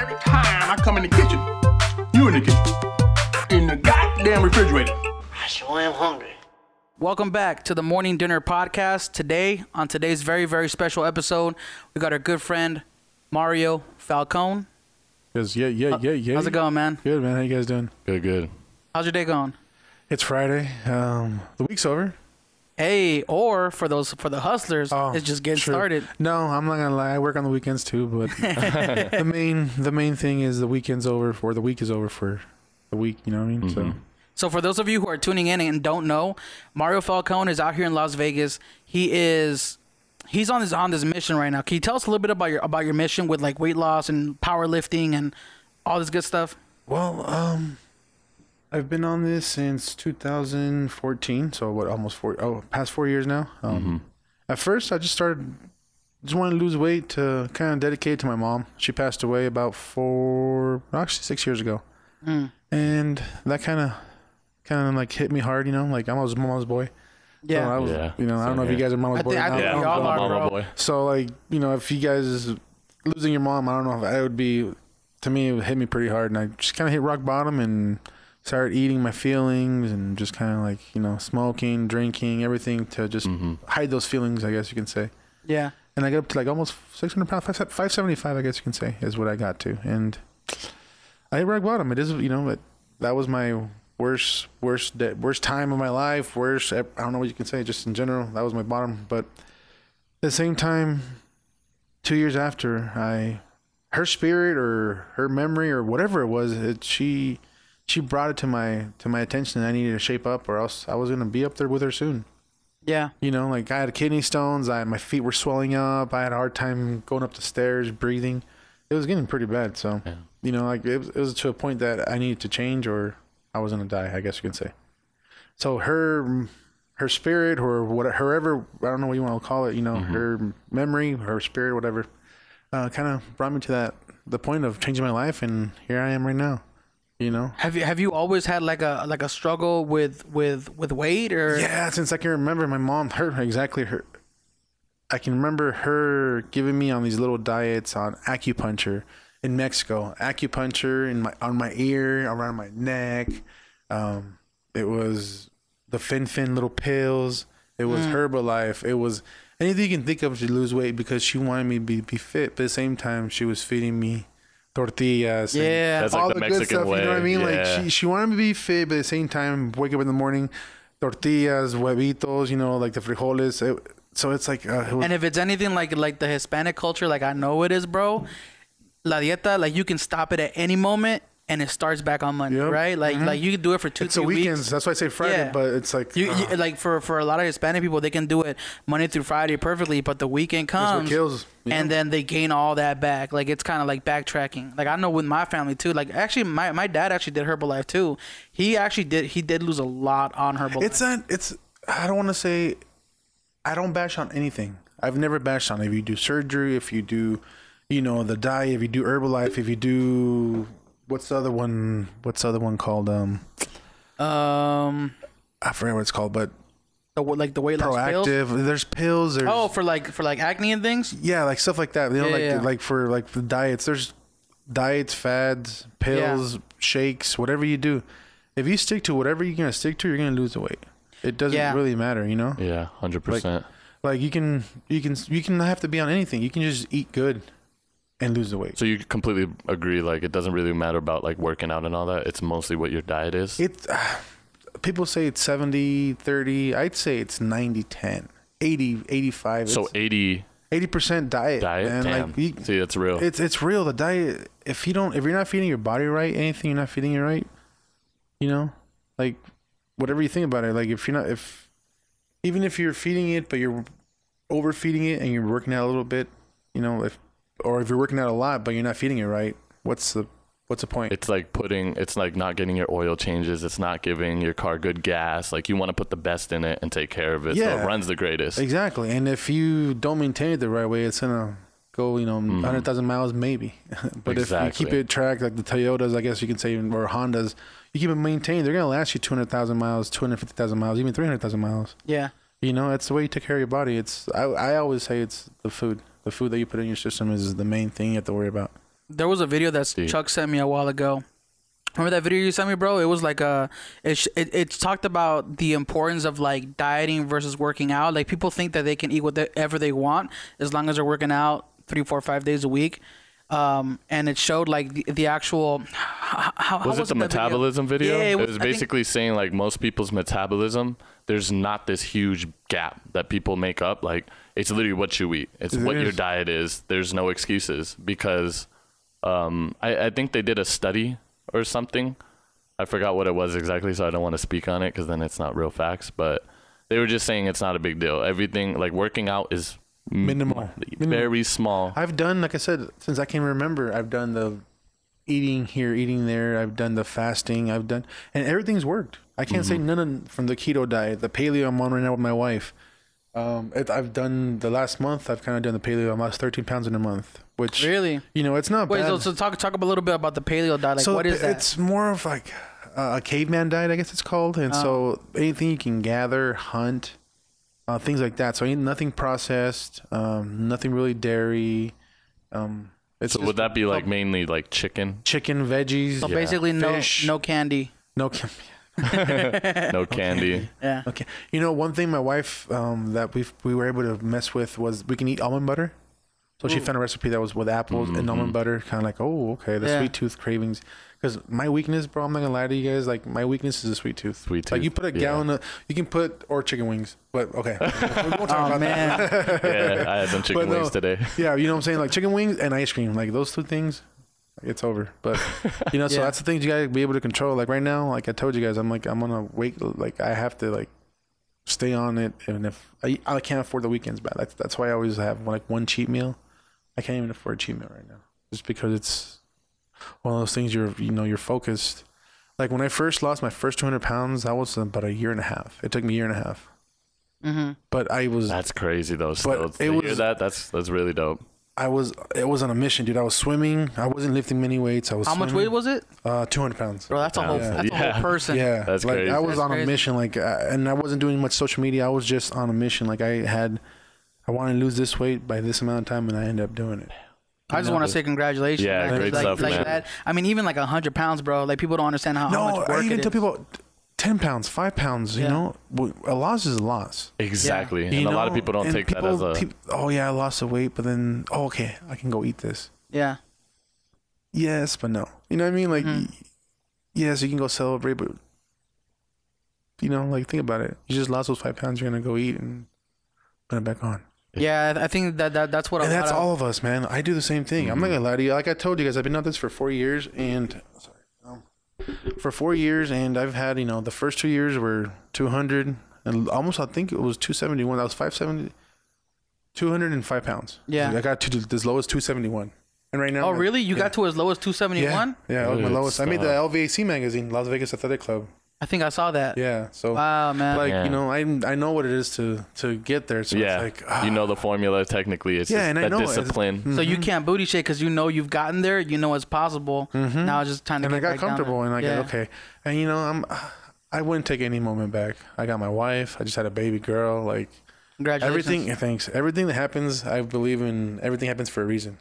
every time I come in the kitchen, you in the kitchen, in the goddamn refrigerator. I sure am hungry. Welcome back to the Morning Dinner Podcast. Today, on today's very, very special episode, we got our good friend, Mario Falcon. Yeah. How's it going, man? Good, man. How you guys doing? Good. How's your day going? It's Friday. The week's over. Hey, or for the hustlers, it's just getting true. started. No, I'm not gonna lie. I work on the weekends too, but the main thing is the weekend's over, or the week is over for the week. You know what I mean? Mm-hmm. So for those of you who are tuning in and don't know, Mario Falcon is out here in Las Vegas. He's on this mission right now. Can you tell us a little bit about your mission with like weight loss and powerlifting and all this good stuff? Well, I've been on this since 2014. So what? Past 4 years now. At first, I just wanted to lose weight to kind of dedicate to my mom. She passed away about 6 years ago, and that kind of like hit me hard. You know, like I was mama's boy. Yeah. So I was, you know, I don't know if you guys are mama's boy. I think we all are, bro. Boy. So like, you know, if you guys losing your mom, I don't know if it would be, to me, it would hit me pretty hard, and I just kind of hit rock bottom and started eating my feelings and just kind of like, you know, smoking, drinking, everything to just hide those feelings, I guess you can say. Yeah. And I got up to like almost 600 pounds, 575, I guess you can say, is what I got to. And I hit rock bottom. It is, you know, that was my worst time of my life. I don't know what you can say, just in general, that was my bottom. But at the same time, 2 years after, her spirit or her memory or whatever it was, she brought it to my attention, and I needed to shape up, or else I was gonna be up there with her soon. Yeah. You know, like I had kidney stones. My feet were swelling up. I had a hard time going up the stairs, breathing. It was getting pretty bad. So, you know, like it was to a point that I needed to change, or I was gonna die, I guess you can say. So her spirit, or whatever, I don't know what you want to call it. You know, her memory, her spirit, whatever, kind of brought me to the point of changing my life, and here I am right now. You know, have you always had like a struggle with weight, or? Yeah, since I can remember, my mom, I can remember her giving me on these little diets on acupuncture in Mexico, acupuncture on my ear, around my neck. It was the Fin little pills. It was Herbalife. It was anything you can think of to lose weight, because she wanted me to be fit, but at the same time she was feeding me tortillas, yeah, that's all like the Mexican good stuff. way. You know what I mean? Yeah. Like she wanted me to be fit, but at the same time, wake up in the morning, tortillas, huevitos, you know, like the frijoles. So it's like, and if it's anything like the Hispanic culture, like I know it is, bro. La dieta, like you can stop it at any moment, and it starts back on Monday, right? Like you can do it for 2-3 weekends. weeks. That's why I say Friday, but it's like you like for a lot of Hispanic people, they can do it Monday through Friday perfectly, but the weekend comes, kills, and then they gain all that back. Like it's kind of like backtracking. Like I know with my family too. Like actually, my dad actually did Herbalife too. He did lose a lot on Herbalife. I don't want to say, I don't bash on anything. I've never bashed on it. If you do surgery, if you do, you know, the diet, if you do Herbalife, if you do, what's the other one called? I forget what it's called, but the weight loss proactive pills? There's pills. For like acne and things. Yeah, like stuff like that. You know, like for like the diets. There's diets, fads, pills, shakes, whatever you do. If you stick to whatever you're gonna stick to, you're gonna lose the weight. It doesn't really matter, you know. Yeah, 100%. Like you can not have to be on anything. You can just eat good and lose the weight. So you completely agree, like it doesn't really matter about like working out and all that. It's mostly what your diet is. People say it's 70-30. I'd say it's 90-10, 80-85. So 80% diet. Man. Damn. Like See, it's real. It's real. The diet. If you're not feeding your body right, anything you're not feeding it right, you know, like whatever you think about it. Like even if you're feeding it, but you're overfeeding it and you're working out a little bit, you know, if you're working out a lot, but you're not feeding it right, what's the point? It's like not getting your oil changes. It's not giving your car good gas. Like you want to put the best in it and take care of it. So it runs the greatest. Exactly. And if you don't maintain it the right way, it's going to go, 100,000 miles maybe. But if you keep it tracked, like the Toyotas, I guess you can say, or Hondas, you keep it maintained, they're going to last you 200,000 miles, 250,000 miles, even 300,000 miles. Yeah. It's the way you take care of your body. I always say it's the food. The food that you put in your system is the main thing you have to worry about. There was a video that Chuck sent me a while ago. Remember that video you sent me, bro? It was like it talked about the importance of like dieting versus working out. Like people think that they can eat whatever they want as long as they're working out 3, 4, 5 days a week. And it showed like the actual how was it the metabolism video? Yeah, it was basically saying like most people's metabolism, there's not this huge gap that people make up. Like it's literally what you eat. It's what your diet is. There's no excuses because I think they did a study or something. I forgot what it was exactly, so I don't want to speak on it because then it's not real facts. But they were just saying it's not a big deal. Everything like working out is minimal, very small. I've done, like I said, since I can remember, I've done the eating here, eating there. I've done the fasting. And everything's worked. I can't say none from the keto diet, the paleo I'm on right now with my wife. I've done the last month. I've kind of done the paleo. I lost 13 pounds in a month, which really, it's not bad. Wait, so talk a little bit about the paleo diet. Like, what is that? It's more of like a caveman diet, I guess it's called. And so anything you can gather, hunt, things like that. So nothing processed, nothing really dairy. So would that be like mainly like chicken, veggies? So basically, fish, no candy. No candy. Yeah. Okay. One thing my wife that we were able to mess with was we can eat almond butter. So she found a recipe that was with apples and almond butter, kind of like, the sweet tooth cravings. Because my weakness, bro, I'm not gonna lie to you guys. Like my weakness is a sweet tooth. Like you put a gallon of, you can put or chicken wings, but okay. We won't talk about that. Yeah, I had some chicken wings today. Yeah, you know what I'm saying? Like chicken wings and ice cream, like those two things, it's over. But so that's the things you gotta be able to control. Like right now, like I told you guys, I'm gonna wait. Like I have to like stay on it, and if I can't afford the weekends, bad. That's why I always have like one cheat meal. I can't even afford a cheat meal right now, just because it's one of those things you're focused. Like when I first lost my first 200 pounds, that was about a year and a half. It took me a year and a half. Mm-hmm. But that's crazy though. Still, that's really dope. It was on a mission, dude. I was swimming. I wasn't lifting many weights. How much weight was it? 200 pounds. Bro, that's a whole person. Yeah, that's like crazy. I was on a mission, like, and I wasn't doing much social media. I was just on a mission. Like I wanted to lose this weight by this amount of time, and I ended up doing it. I just want to say congratulations. Yeah, man. great stuff, like man. That. I mean, even like 100 pounds, bro. Like people don't understand how much work I even it tell is. people 10 pounds, 5 pounds. You know, a loss is a loss. Exactly, Yeah. And a lot of people don't take that as a. I lost the weight, but then okay, I can go eat this. Yeah. Yes, but no. You know what I mean? Like, yes, you can go celebrate, but like think about it. You just lost those 5 pounds. You're gonna go eat and put it back on. Yeah, I think that's what. And that's all of us, man. I do the same thing. I'm not gonna lie to you. Like I told you guys, I've been at this for 4 years, and for 4 years, and I've had the first 2 years were 200 and almost I think it was 271. That was 570, 205 pounds. Yeah, I got to as low as 271, and right now. Oh, really? You got to as low as 271? Yeah, that was my lowest. I made the LVAC magazine, Las Vegas Athletic Club. I think I saw that. Yeah. So wow, man. Like I know what it is to get there. So it's like the formula technically. It's and I know discipline. So you can't booty shake because you've gotten there. You know it's possible. Now it's just time to. And get I got comfortable, and I got okay. And I wouldn't take any moment back. I got my wife. I just had a baby girl. Like congratulations. Everything. Thanks. Everything that happens, I believe in. Everything happens for a reason.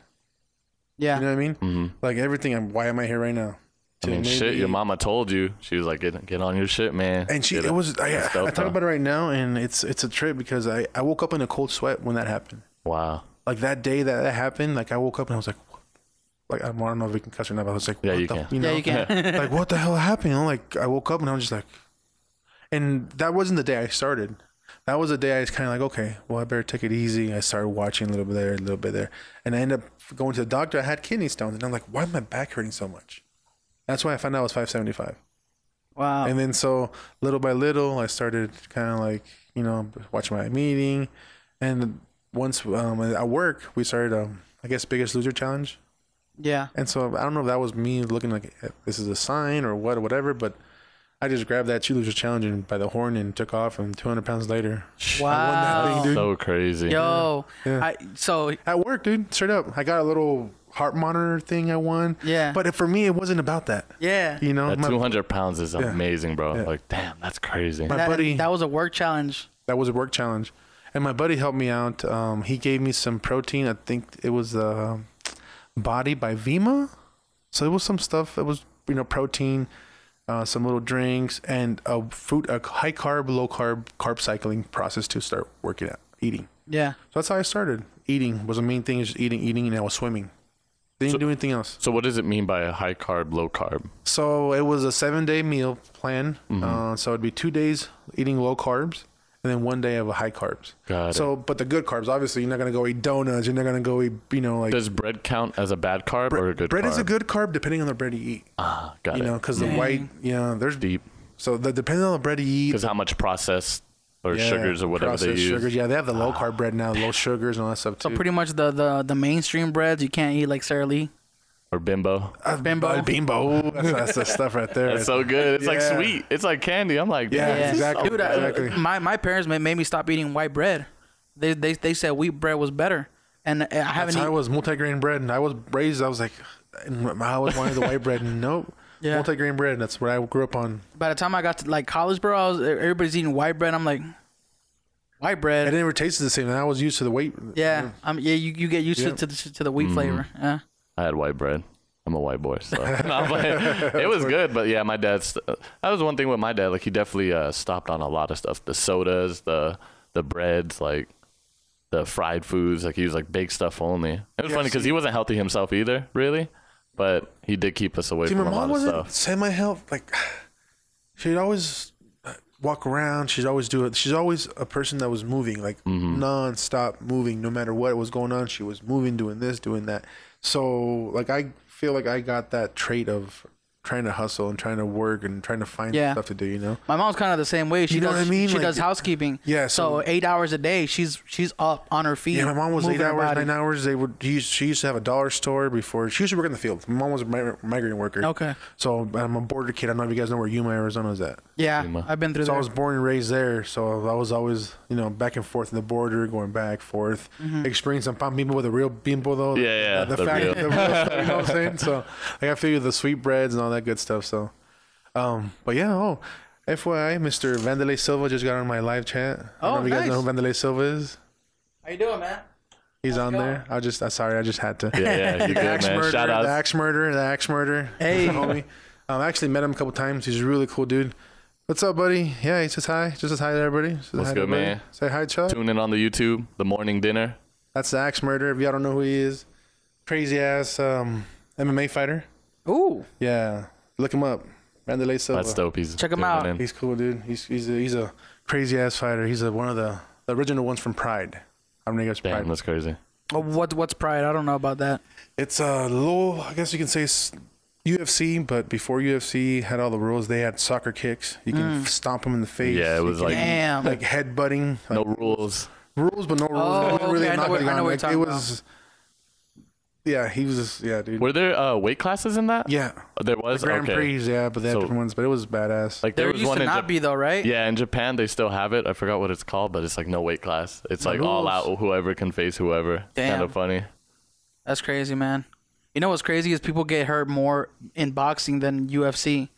Yeah. You know what I mean? Mm-hmm. Like everything. Why am I here right now? I mean, shit, your mama told you. She was like, get on your shit, man. And I talk about it right now, and it's a trip because I woke up in a cold sweat when that happened. Wow. Like that day that happened, like I woke up and I was like, what? Like I don't know if we can cuss or not, but I was like, yeah, what you the, can. Yeah, you can. Like what the hell happened? Like I woke up and I was just like, and that wasn't the day I started. That was the day I was kind of like, okay, well, I better take it easy. I started watching a little bit there, a little bit there. And I ended up going to the doctor. I had kidney stones. And I'm like, why is my back hurting so much? That's why I found out it was 575. Wow. And then so little by little, I started kind of like, watching my meeting. And once at work, we started, I guess, Biggest Loser Challenge. Yeah. And so I don't know if that was me looking like this is a sign or what or whatever, but I just grabbed that Loser Challenge and by the horn and took off, and 200 pounds later, wow, I won that thing, dude. So crazy. Yo, yeah. At work, dude, straight up, I got a little heart monitor thing I won. Yeah. But for me, it wasn't about that. Yeah. That 200 pounds is amazing, bro. Yeah. Like, damn, that's crazy. My buddy. That was a work challenge. That was a work challenge. And my buddy helped me out. He gave me some protein. I think it was Body by Vima. So it was some stuff. It was, protein, some little drinks, and a high carb, low carb cycling process to start working out, eating. Yeah. So that's how I started. Eating was the main thing, is just eating, and I was swimming. Didn't do anything else. So what does it mean by a high carb, low carb? So it was a 7-day meal plan. So it'd be 2 days eating low carbs, and then 1 day of a high carbs. Got it. So, but the good carbs, obviously, you're not gonna go eat donuts. You're not gonna go eat, like. Does bread count as a bad carb or a good bread carb? is a good carb depending on the bread you eat. Got it. Because the white, there's Deep. So depending on the bread you eat. Because how much processed or sugars or whatever they use. Sugars. Yeah, they have the low carb bread now, low sugars and all that stuff too. So pretty much the mainstream breads you can't eat, like Sara Lee. Or bimbo. Bimbo. That's the stuff right there. That's so good. It's like sweet. It's like candy. I'm like, yeah, exactly. Dude, exactly. My parents made me stop eating white bread. They said wheat bread was better, and I haven't. That's how it was, multigrain bread. And I was raised. I was like, I always wanted the white bread. Nope. Yeah. Multigrain bread. That's what I grew up on. By the time I got to like college, bro, everybody's eating white bread. I'm like, white bread. It never tasted the same. And I was used to the wheat. Yeah. You get used to the wheat flavor. Yeah. I had white bread. I'm a white boy, so it was good. But yeah, my dad's that was one thing with my dad. Like he definitely stopped on a lot of stuff. The sodas, the breads, like the fried foods. Like he was like baked stuff only. It was funny because he wasn't healthy himself either, really. But he did keep us away from a lot of stuff. Semi-health. Like she'd always walk around. She'd always do it. She's always a person that was moving, like non-stop moving. No matter what was going on, she was moving, doing this, doing that. So like I feel like I got that trait of trying to hustle and trying to work and trying to find stuff to do, My mom's kind of the same way. She know does, what I mean? She Like, does housekeeping. Yeah. So 8 hours a day, she's up on her feet. Yeah, my mom was 8 moving her hours, body. 9 hours. She used to have a dollar store before. She used to work in the field. My mom was a migrant worker. Okay. So I'm a border kid. I don't know if you guys know where Yuma, Arizona is at. Yeah, Yuma. I've been through So there. I was born and raised there. So I was always, back and forth in the border, going back, forth, experiencing some people with a real bimbo though. Yeah, The the fact, real. the real stuff, you know what I'm saying? So like, I feel you, the sweet breads and all that good stuff. So, but yeah, FYI, Mr. Vanderlei Silva just got on my live chat. I don't know if you guys know who Vanderlei Silva is. How you doing, man? He's on there. I'm sorry, I just had to. Yeah, you're good, man. Shout out. The axe murder. Hey. Homie. I actually met him a couple times. He's a really cool dude. What's up, buddy? Yeah, he says hi. Just says hi to everybody. What's good, man? Say hi, Chuck. Tune in on the YouTube, the morning dinner. That's the axe murder. If y'all don't know who he is, crazy ass MMA fighter. Ooh. Yeah, look him up. Vanderlei Silva. That's dope. Check him out. He's cool, dude. He's a crazy ass fighter. He's one of the original ones from Pride. I don't know if Damn, Pride. that's crazy. What's Pride? I don't know about that. It's a little, I guess you can say, UFC, but before UFC had all the rules, they had soccer kicks. You can stomp them in the face. Yeah, it was like Damn. like headbutting. no rules. Rules, but no rules. Oh, They wouldn't really okay, I know knock what- it I know down. what you're Like, talking it was. Yeah, he was. Yeah, dude. Were there weight classes in that? Yeah, There was. Grand Okay. Prix. Yeah, but they had So- different ones. But it was badass. Like There there was used one to in not be though, right? Yeah, in Japan they still have it. I forgot what it's called, but it's like no weight class. It's like all rules. out. Whoever can face whoever. Damn. Kind of funny. That's crazy, man. You know what's crazy is people get hurt more in boxing than UFC.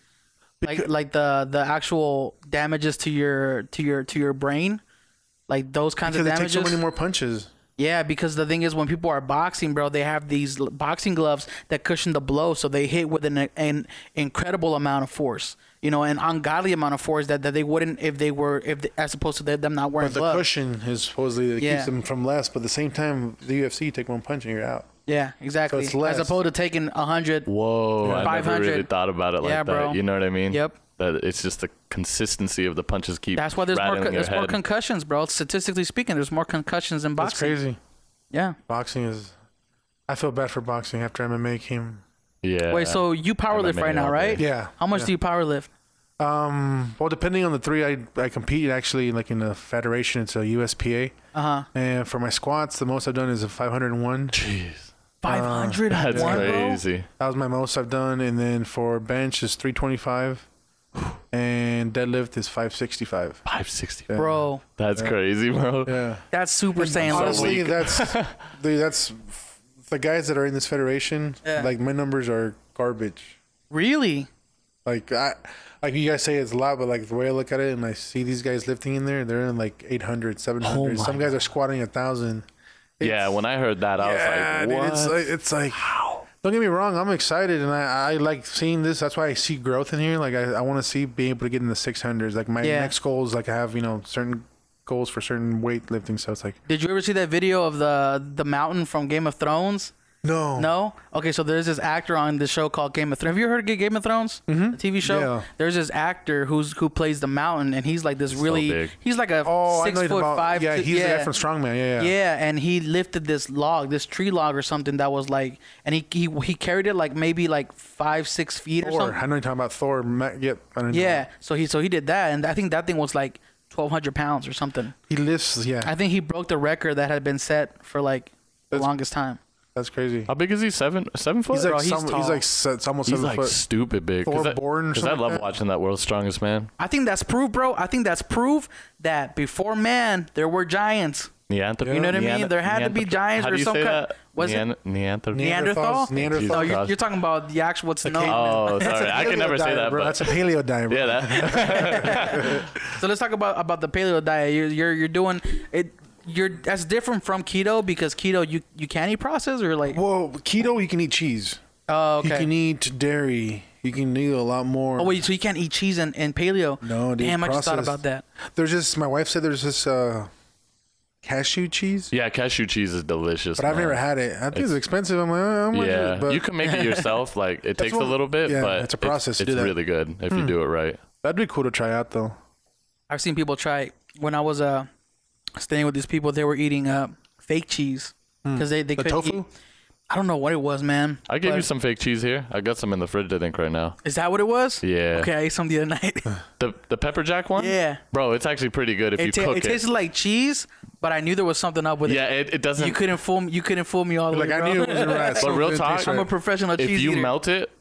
Like the actual damages to your brain, like those kinds because of they take damages. so many more punches. Yeah, because the thing is, when people are boxing, bro, they have these boxing gloves that cushion the blow, so they hit with an incredible amount of force, an ungodly amount of force that they wouldn't if as opposed to them not wearing But the gloves. cushion is supposedly that Yeah. keeps them from less. But at the same time, the UFC, you take one punch and you're out. Yeah, exactly. So it's less. As opposed to taking 100. Whoa, I never 500. really thought about it like Yeah, that. bro. You know what I mean? Yep. That it's just the consistency of the punches keep. That's why there's rattling your more head. concussions, bro. Statistically speaking, there's more concussions in That's boxing. crazy. Yeah. Boxing is. I feel bad for boxing after MMA came. Yeah. Wait, so you powerlift MMA right now, all right? day. Yeah. How much yeah. do you powerlift? Well, depending on the three, I compete actually like in the federation. It's a USPA. And for my squats, the most I've done is a 501. Jeez. 500. That's crazy. That was my most I've done. And then for bench is 325, and deadlift is 565. 560. Yeah. Bro, That's crazy, bro. Yeah. that's super saiyan level. Honestly, that's the guys that are in this federation. Yeah. Like my numbers are garbage. Really? Like you guys say it's a lot, but like the way I look at it and I see these guys lifting in there, they're in like 800, 700. Oh my Some guys are squatting 1,000. Yeah, when I heard that, I was like, what? Dude, it's like Don't get me wrong. I'm excited, and I like seeing this. That's why I see growth in here. Like I want to see being able to get in the 600s. Like my next goal is like I have certain goals for certain weightlifting. So it's like. Did you ever see that video of the mountain from Game of Thrones? No. No? Okay, so there's this actor on the show called Game of Thrones. Have you heard of Game of Thrones? Mm-hmm. The TV show? Yeah. There's this actor who plays the mountain, and he's like this really... big. He's like a 6'5". Yeah, he's the guy from Strongman. Yeah. Yeah, and he lifted this tree log or something that was like... And he carried it like maybe like 5-6 feet or something. I know you're talking about Thor. Yep. Yeah, so he did that, and I think that thing was like 1,200 pounds or something. He lifts, yeah. I think he broke the record that had been set for like the longest time. That's crazy. How big is he? 7 foot? He's like, Bro, he's like it's almost 7 like foot. stupid big. Thor born or Because I something love like that? watching that World's Strongest Man. I think that's proof, bro. I think that's proof that before man, there were giants. Neanderthal. You know what I mean? There had to be giants How or do you some say kind. that? Was it Neanderthal. Neanderthal? Neanderthal. No, Jesus you're talking about the actual what's known. Oh, sorry. I can never say Diet, that. bro. But That's a paleo diet, bro. yeah, that. So let's talk about the paleo diet. You're doing it. That's different from keto because keto you can't eat processed or like. Well, keto, you can eat cheese. Oh, okay. You can eat dairy. You can eat a lot more. Oh wait, so you can't eat cheese and paleo? No, dude. Damn, I just thought processed. about that. There's this. My wife said there's this cashew cheese. Yeah, cashew cheese is delicious. But I've never had it. I think it's expensive. I'm like, I'm gonna do Yeah, it, but you can make it yourself. Like it takes a what- little bit, yeah, but it's a process to It's do that. really good if you do it right. that'd be cool to try out, though. I've seen people try it. When I was staying with these people, they were eating fake cheese because they The couldn't tofu? eat. I don't know what it was, man. I gave you But- some fake cheese here. I got some in the fridge, I think, right now. Is that what it was? Yeah. Okay, I ate some the other night. The pepper jack one? Yeah. Bro, it's actually pretty good if you cook it it. tasted like cheese, but I knew there was something up with Yeah, it. it doesn't. You couldn't fool me all the Like way. I bro. knew it wasn't right. But real talk, I'm a professional if cheese you eater. melt it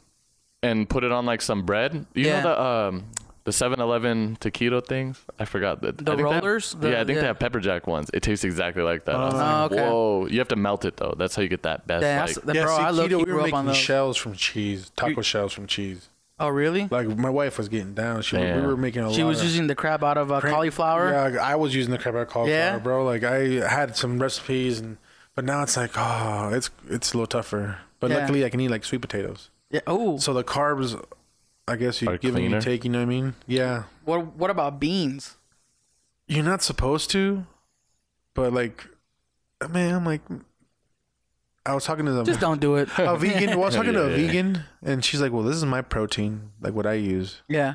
and put it on like some bread, you Yeah. know the 7-Eleven taquito things? I forgot that. The I think they have- rollers? yeah, I think Yeah. they have pepper jack ones. It tastes exactly like that. I was Oh, like, okay. whoa. You have to melt it though. That's how you get that best. Yeah, like, bro, I love keto, we grew were up on making those. shells from cheese, taco shells from cheese. Oh, really? Like my wife was getting down. We Damn. were making a lot. She was using the crap out of cauliflower. Yeah, I was using the crap out of cauliflower, Yeah? bro. Like I had some recipes, but now it's like, it's a little tougher. But Yeah. luckily, I can eat like sweet potatoes. Yeah. Oh. So the carbs, I guess you Are give and you cleaner? take. You know what I mean? Yeah. What about beans? You're not supposed to, but like, man, I'm like, I was talking to them. Just don't do it. A vegan. Well, I was talking to a Yeah. vegan, and she's like, "Well, this is my protein. Like what I use Yeah.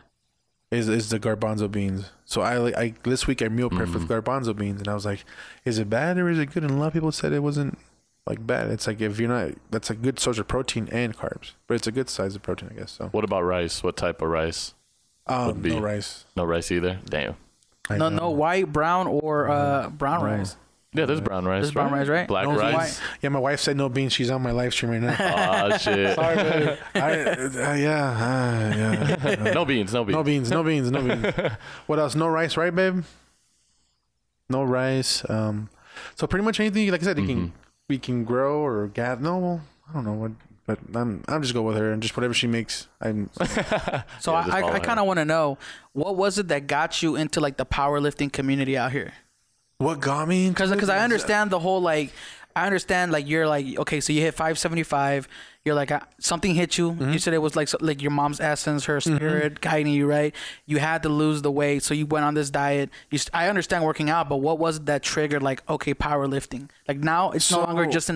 is the garbanzo beans. So I this week I meal prep with garbanzo beans, and I was like, is it bad or is it good? And a lot of people said it wasn't like bad. It's like if you're not, that's a good source of protein and carbs, but it's a good size of protein, I guess. So what about rice? What type of rice? would be- no rice. No rice either? Damn. I No, know. no white, brown, or brown rice. Yeah, there's brown rice. There's brown rice, right? Black No rice. white. Yeah, my wife said no beans. She's on my live stream right now. Oh, shit. Sorry, baby. Yeah. No beans, no beans. No beans, no beans, no beans. What else? No rice, right, babe? No rice. So pretty much anything, like I said, we can grow or gather. No, well, I don't know what, but I'm just go with her and just whatever she makes. So Yeah, just follow I her. kind of want to know what was it that got you into like the powerlifting community out here? What got me? into it Because I is, understand the whole like. I understand like you're like okay, so you hit 575. You're like something hit you. You said it was like your mom's essence, her spirit guiding you, right? You had to lose the weight, so you went on this diet. I understand working out, but what was it that triggered like okay, powerlifting? Like now it's no longer just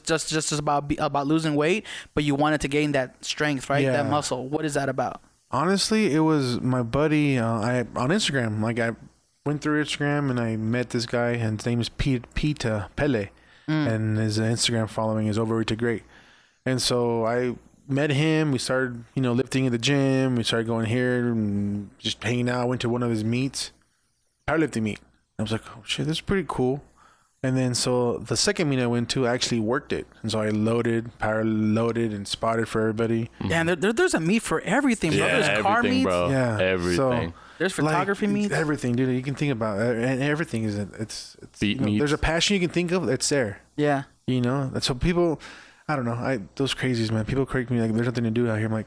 just about losing weight, but you wanted to gain that strength, right? Yeah. That muscle. What is that about? Honestly, it was my buddy. I on Instagram. Like I went through Instagram and I met this guy, and his name is Pita Pele, and his Instagram following is Overweight to Great. And so I met him. We started, lifting at the gym. We started going here and just hanging out. I went to one of his meets, powerlifting meet. I was like, oh shit, this is pretty cool. And then so the second meet I went to, I actually worked it. And so I power loaded and spotted for everybody. And there's a meet for everything, bro. Yeah, There's car everything, meets. bro. Yeah. Everything. There's photography meets. Everything, dude. You can think about it. And everything is it's Beat meets. there's a passion you can think of that's there. Yeah. So people, I don't know. Those crazies, man. People correct me like there's nothing to do out here. I'm like,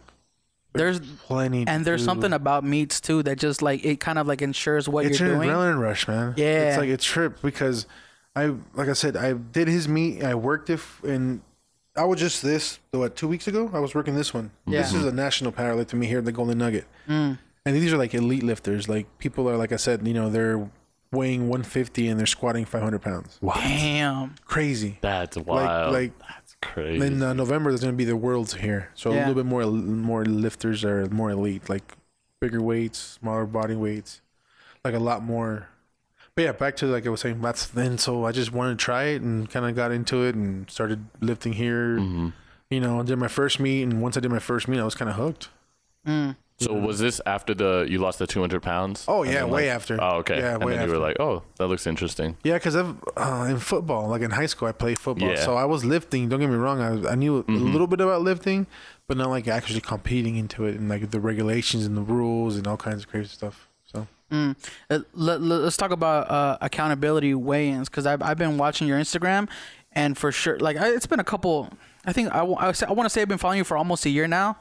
There's plenty. and there's something about meets too that just like it kind of like ensures what It's you're an doing. adrenaline rush, man. Yeah. It's like a trip because like I said, I did his meet. I worked it, and I was just 2 weeks ago. I was working this one. Yeah. This is a national powerlifting to me here at the Golden Nugget. And these are like elite lifters. Like people are, like I said, they're weighing 150 and they're squatting 500 pounds. Wow. Damn. Crazy. That's wild. That's crazy. In November, there's going to be the Worlds here. So a little bit more lifters are more elite, like bigger weights, smaller body weights, like a lot more. But yeah, back to like I was saying, that's then. So I just wanted to try it and kind of got into it and started lifting here. I did my first meet, and once I did my first meet, I was kind of hooked. So was this after you lost the 200 pounds? Oh yeah, way after. Oh okay. Yeah, and then you were like, oh, that looks interesting. Yeah, because in football, like in high school, I played football, Yeah. so I was lifting. Don't get me wrong, I knew a little bit about lifting, but not like actually competing into it and like the regulations and the rules and all kinds of crazy stuff. So. Let's talk about accountability weigh-ins, because I've been watching your Instagram, and for sure, like it's been a couple. I think I want to say I've been following you for almost a year now,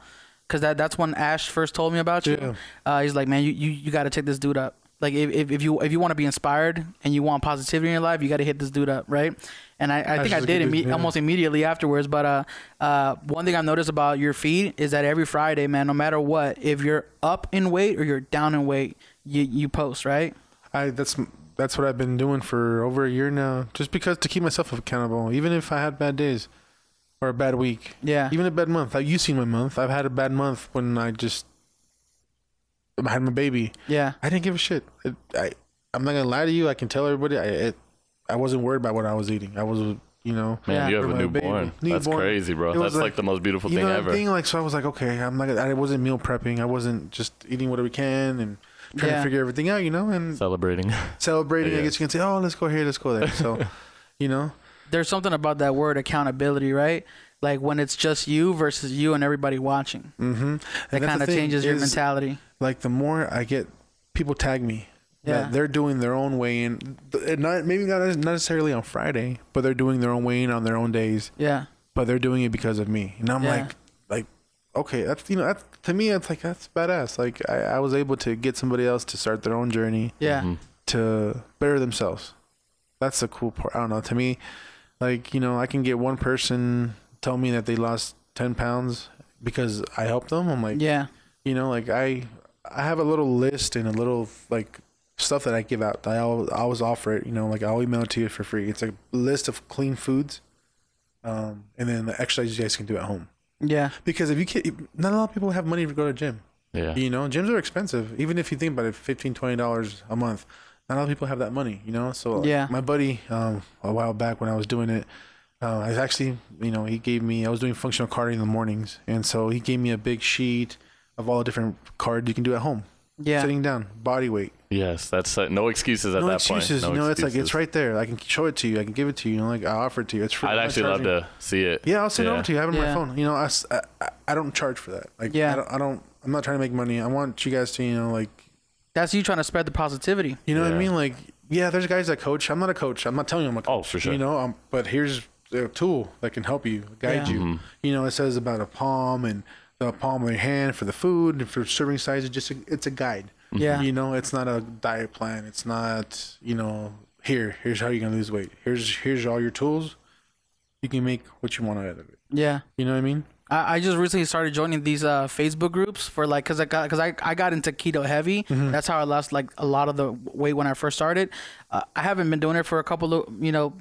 because that's when Ash first told me about you. Yeah. He's like, man, you got to take this dude up. Like if you want to be inspired and you want positivity in your life, you got to hit this dude up, right? And I think I did almost immediately afterwards. But one thing I've noticed about your feed is that every Friday, man, no matter what, if you're up in weight or you're down in weight, you post, right? That's what I've been doing for over a year now, just because to keep myself accountable, even if I had bad days or a bad week. Yeah. Even a bad month. You've seen my month. I've had a bad month when I had my baby. Yeah. I didn't give a shit. I'm not gonna lie to you. I can tell everybody. I wasn't worried about what I was eating. I was, Man, you have a newborn. That's crazy, bro. That's like the most beautiful thing ever. So I was like, okay, I wasn't meal prepping. I wasn't just eating whatever we can and trying to figure everything out, and celebrating. I guess you can say, oh, let's go here, let's go there. So, there's something about that word accountability, right? Like when it's just you versus you and everybody watching. That kind of changes your mentality. Like the more I get people tag me that they're doing their own weigh-in, not necessarily on Friday, but they're doing their own weigh-in on their own days. Yeah. But they're doing it because of me. And I'm like, okay, that's that's, to me, it's like, that's badass. Like I was able to get somebody else to start their own journey. Yeah. To better themselves. That's the cool part. I don't know. To me, like, I can get one person tell me that they lost 10 pounds because I helped them. I'm like, yeah, like I have a little list and a little like stuff that I give out. I always offer it, like I'll email it to you for free. It's a list of clean foods. And then the exercises you guys can do at home. Yeah. Because not a lot of people have money to go to the gym. Yeah. Gyms are expensive. Even if you think about it, $15, $20 a month. Not a lot of people have that money, So my buddy, a while back when I was doing it, I was actually, he gave me, I was doing functional cardio in the mornings. And so he gave me a big sheet of all the different cardio you can do at home. Yeah. Sitting down, body weight. Yes, that's no excuses at that point. No excuses. It's like, it's right there. I can show it to you. I can give it to you. Like I offer it to you. It's free. I'd actually love to see it. Yeah, I'll send it over to you. I have it on my phone. I don't charge for that. Like, I'm not trying to make money. I want you guys to, like. That's you trying to spread the positivity. You know what I mean? Like, there's guys that coach. I'm not a coach. I'm not telling you I'm a coach. Oh, for sure. But here's a tool that can help you, guide you. It says about a palm and the palm of your hand for the food and for serving size. It's a guide. Yeah. It's not a diet plan. It's not, here's how you're going to lose weight. Here's all your tools. You can make what you want out of it. Yeah. You know what I mean? I just recently started joining these Facebook groups for like, cause I got into keto heavy. That's how I lost like a lot of the weight when I first started. I haven't been doing it for a couple of,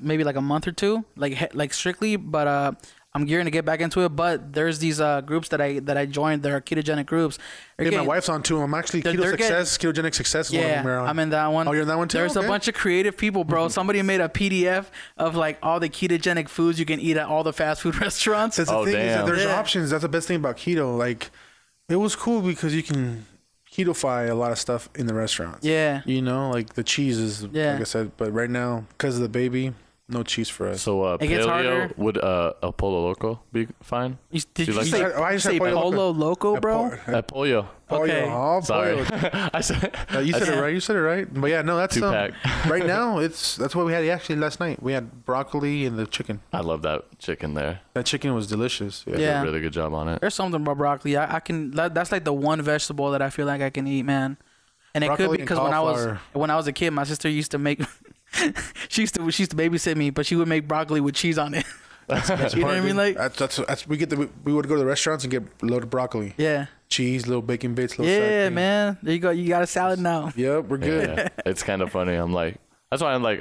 maybe like a month or two, like strictly, but I'm gearing to get back into it. But there's these groups that I joined. There are ketogenic groups. My wife's on too. I'm actually ketogenic success. Yeah, I'm in that one. Oh, you're in that one too? There's a bunch of creative people, bro. Somebody made a PDF of like all the ketogenic foods you can eat at all the fast food restaurants. That's the thing is that there's options. That's the best thing about keto. Like, it was cool because you can ketofy a lot of stuff in the restaurants. Yeah. Like the cheese is, like I said, but right now, because of the baby, no cheese for us. So paleo, would a Polo Loco be fine? Did you say Polo Loco, bro? Pollo. Okay. Sorry. You said it right. You said it right. But yeah, no, that's right now. That's what we had actually last night. We had broccoli and the chicken. I love that chicken there. That chicken was delicious. Yeah, did a really good job on it. There's something about broccoli. I can. That's like the one vegetable that I feel like I can eat, man. And it could be because when I was a kid, my sister used to make. she used to babysit me, but she would make broccoli with cheese on it. You know what I mean? Like, that's we would go to the restaurants and get loaded broccoli, yeah, cheese, little bacon bits, little yeah, sour cream. man. There you go. You got a salad now, Yep, we're good. Yeah. It's kind of funny. I'm like, that's why I'm like,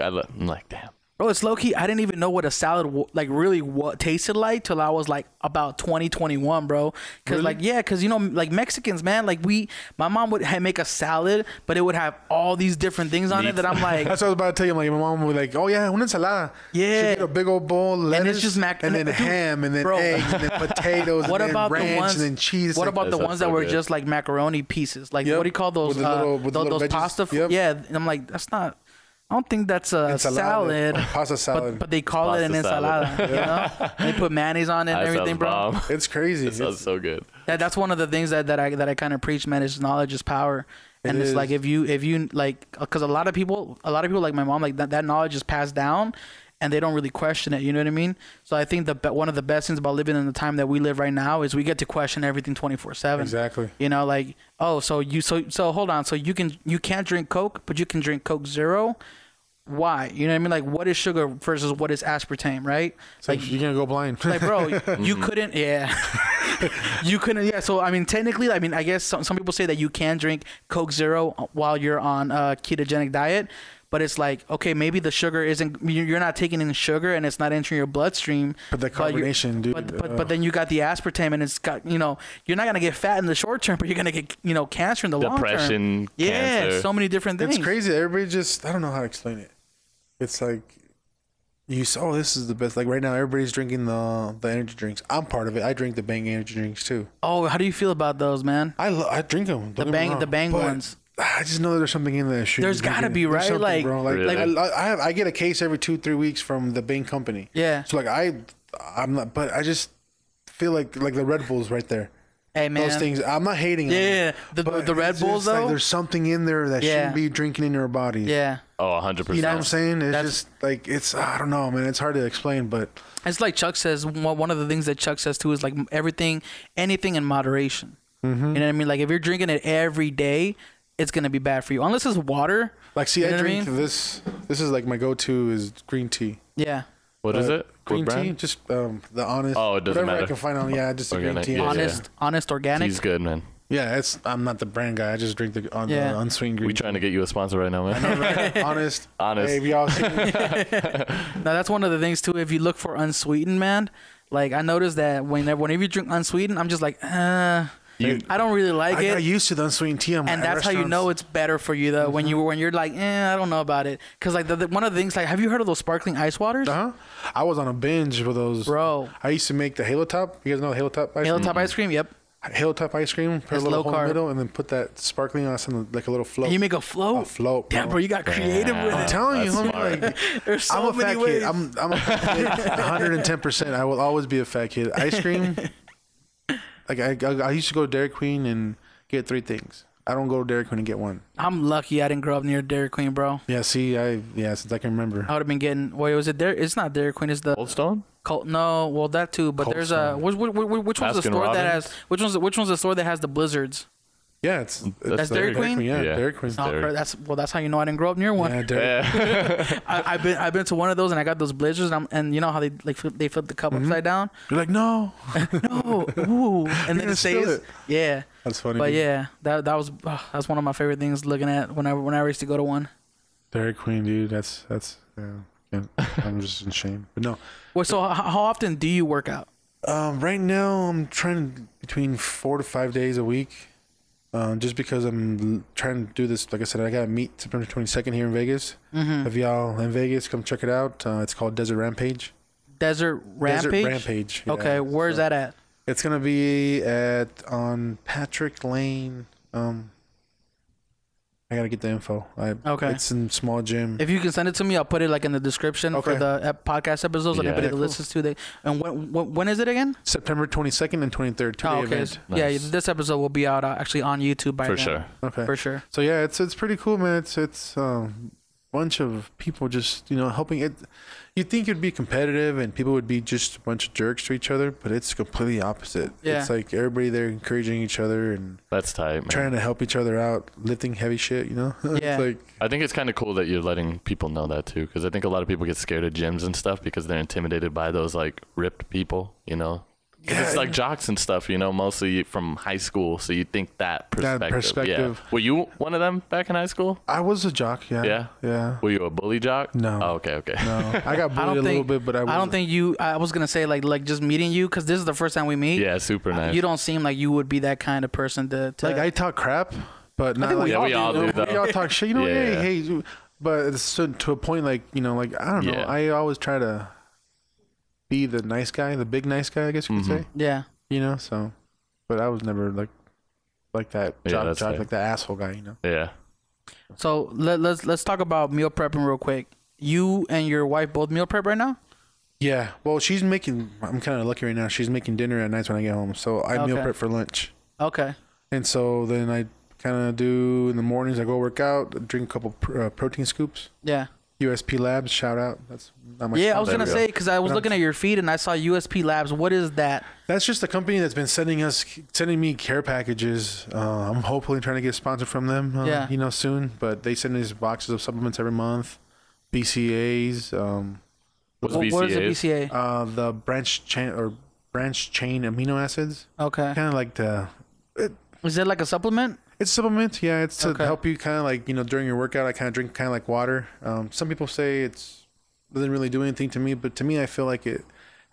damn. bro. It's low key. I didn't even know what a salad like really tasted like till I was like about 2021, bro. Cause like cause you know like Mexicans, man, like my mom would make a salad, but it would have all these different things on it that I'm like. That's what I was about to tell you. Like my mom would be like, oh yeah, una ensalada. Yeah. She'd get a big old bowl of lettuce, And it's just and then ham, and then bro. eggs, and then potatoes, What and then about ranch, the ones? and then cheese. What about the That's ones so that were good. just like macaroni pieces? Like Yep. what do you call those? With the little those veggies. pasta. Yep. Yeah, and I'm like, that's not. I don't think that's a Ensalada. salad. Pasta salad. But they call it an Pasta ensalada. salad. You know, and they put mayonnaise on it and That everything, sounds bro. bomb. It's crazy. That sounds so good. That's one of the things that I kind of preach, man. Is knowledge is power, and It it's is. like if you like, because a lot of people like my mom, like that knowledge is passed down, and they don't really question it. You know what I mean? So I think one of the best things about living in the time that we live right now is we get to question everything 24/7. Exactly. You know, like, oh, so hold on, so you can't drink Coke, but you can drink Coke Zero. Why? You know what I mean? Like, what is sugar versus what is aspartame, right? It's like you're gonna go blind. Like, bro, you couldn't, you couldn't, So, I mean, technically, I guess some people say that you can drink Coke Zero while you're on a ketogenic diet, but it's like, okay, maybe the sugar you're not taking in sugar and it's not entering your bloodstream. But the carbonation, dude. But then you got the aspartame and it's got, you're not going to get fat in the short term, but you're going to get, cancer in the long term. Depression, Yeah, cancer. so many different things. It's crazy. Everybody just, I don't know how to explain it. It's like, this is the best. Like right now, everybody's drinking the energy drinks. I'm part of it. I drink the Bang energy drinks too. Oh, how do you feel about those, man? I drink them. The Bang ones. I just know that there's something in there. There's gotta be, right? Like, bro. Like, Really? I get a case every 2-3 weeks from the Bang company. Yeah. So like I'm not, but I just feel like the Red Bulls right there. Hey, man. Those things. I'm not hating. Yeah, them, the Red it's Bulls just like though. there's something in there that shouldn't be drinking in your body. Yeah. Oh, 100%. You know what I'm saying? It's That's- just like I don't know, man. It's hard to explain, but It's like Chuck says. One of the things that Chuck says too is like anything in moderation. Mm-hmm. You know what I mean? Like if you're drinking it every day, it's gonna be bad for you. Unless it's water. like, see, You know I what I drink mean? this. This is like my go-to is green tea. Yeah. What is it? Green What tea, brand? just the honest. Oh, it doesn't whatever I matter. can find on. Yeah, just the green Organic, tea. yeah. Honest organic. He's good, man. Yeah, I'm not the brand guy. I just drink the unsweetened green. We trying to get you a sponsor right now, man. Right? Honest. Honest. Hey, have y'all seen Now that's one of the things too. If you look for unsweetened, man, like I noticed that whenever you drink unsweetened, I'm just like, I don't really like I it. got used to the unsweetened tea. And that's how you know it's better for you, though. When you're like, I don't know about it, because like one of the things, like, have you heard of those sparkling ice waters? I was on a binge with those. Bro. I used to make the Halo Top. You guys know the Halo Top ice Halo cream? Top ice cream, yep. Halo Top ice cream. Put a It's little low hole in carb. the middle, and then put that sparkling on something like a little float. And you make a float. A float, Damn, bro, you got creative with I'm it. telling you, That's homie. smart. Like, There's so I'm a many fat ways. kid. I'm a fat kid. 110%. I will always be a fat kid. Ice cream. Like I used to go to Dairy Queen and get 3 things. I don't go to Dairy Queen and get one. I'm lucky I didn't grow up near Dairy Queen, bro. Yeah, see, since I can remember. I would have been getting. Wait, was it there? It's not Dairy Queen. It's the Cold Stone? No, well that too. But Cold there's Stone. which one's the Baskin store that Robbins? has which one's the store that has the blizzards? Yeah, it's That's Dairy Queen? Yeah, Yeah. Dairy Queen. Oh, Dairy. that's how you know I didn't grow up near one. Yeah, Dairy. Yeah. I've been to one of those and I got those blizzards and you know how they flip the cup upside down. You're like, no. No, ooh, and then gonna it spill stays. it. Yeah, That's funny. but dude. yeah, that's one of my favorite things looking at whenever I used to go to one. Dairy Queen, dude. That's yeah. I'm just in shame. But no. Well, so how often do you work out? Right now I'm trying between 4 to 5 days a week. Just because I'm trying to do this, like I said, I got to meet September 22nd here in Vegas. Mm-hmm. If y'all in Vegas, come check it out. It's called Desert Rampage. Desert Rampage. Desert Rampage. Yeah. Okay, where's that at? It's gonna be on Patrick Lane. I gotta get the info. Okay. It's in small gym. If you can send it to me, I'll put it like in the description for Okay. the podcast episodes. Yeah. Anybody that Cool. listens to it. And when is it again? September 22nd and 23rd. 2-day Oh, okay. event. Yeah, Nice. this episode will be out actually on YouTube by For then. sure. Okay. For sure. So yeah, it's pretty cool, man. It's one bunch of people just, helping it. You'd think it'd be competitive and people would be just a bunch of jerks to each other, but it's completely opposite. Yeah. It's like everybody there encouraging each other and That's tight, man. trying to help each other out, lifting heavy shit, Yeah. It's like, I think it's kind of cool that you're letting people know that too, because I think a lot of people get scared of gyms and stuff because they're intimidated by those like ripped people, 'Cause it's like jocks and stuff, mostly from high school. So you think that perspective. Yeah. Were you one of them back in high school? I was a jock, yeah. Yeah? Yeah. Were you a bully jock? No. Oh, okay. No. I got bullied a little bit, but I don't think you. I was gonna say like just meeting you because this is the first time we meet. Yeah, super nice. You don't seem like you would be that kind of person to like I talk crap, but not think like we all do, though. We all talk shit, Yeah. hey, but it's to a point like I don't know. Yeah. I always try to be the nice guy, the big nice guy, I guess you could say. Yeah. So, but I was never like that jock, like that asshole guy, Yeah. So let's talk about meal prepping real quick. You and your wife both meal prep right now? Yeah. Well, I'm kind of lucky right now. She's making dinner at nights when I get home, so I meal prep for lunch. Okay. And so then I kind of do in the mornings. I go work out, drink a couple protein scoops. Yeah. USP Labs, shout out. That's not my Yeah, I sponsor. was gonna say because I was looking at your feed and I saw USP Labs. What is that? That's just a company that's been sending me care packages. I'm hopefully trying to get sponsored from them. Soon. But they send these boxes of supplements every month. BCAs. What's What is a BCAs? BCA? The branched chain amino acids. Okay. Kind of like Is it like a supplement? it's a supplement. Yeah, it's to Okay. help you kind of like during your workout. I kind of drink kind of like water. Some people say it doesn't really do anything to me, but to me, I feel like it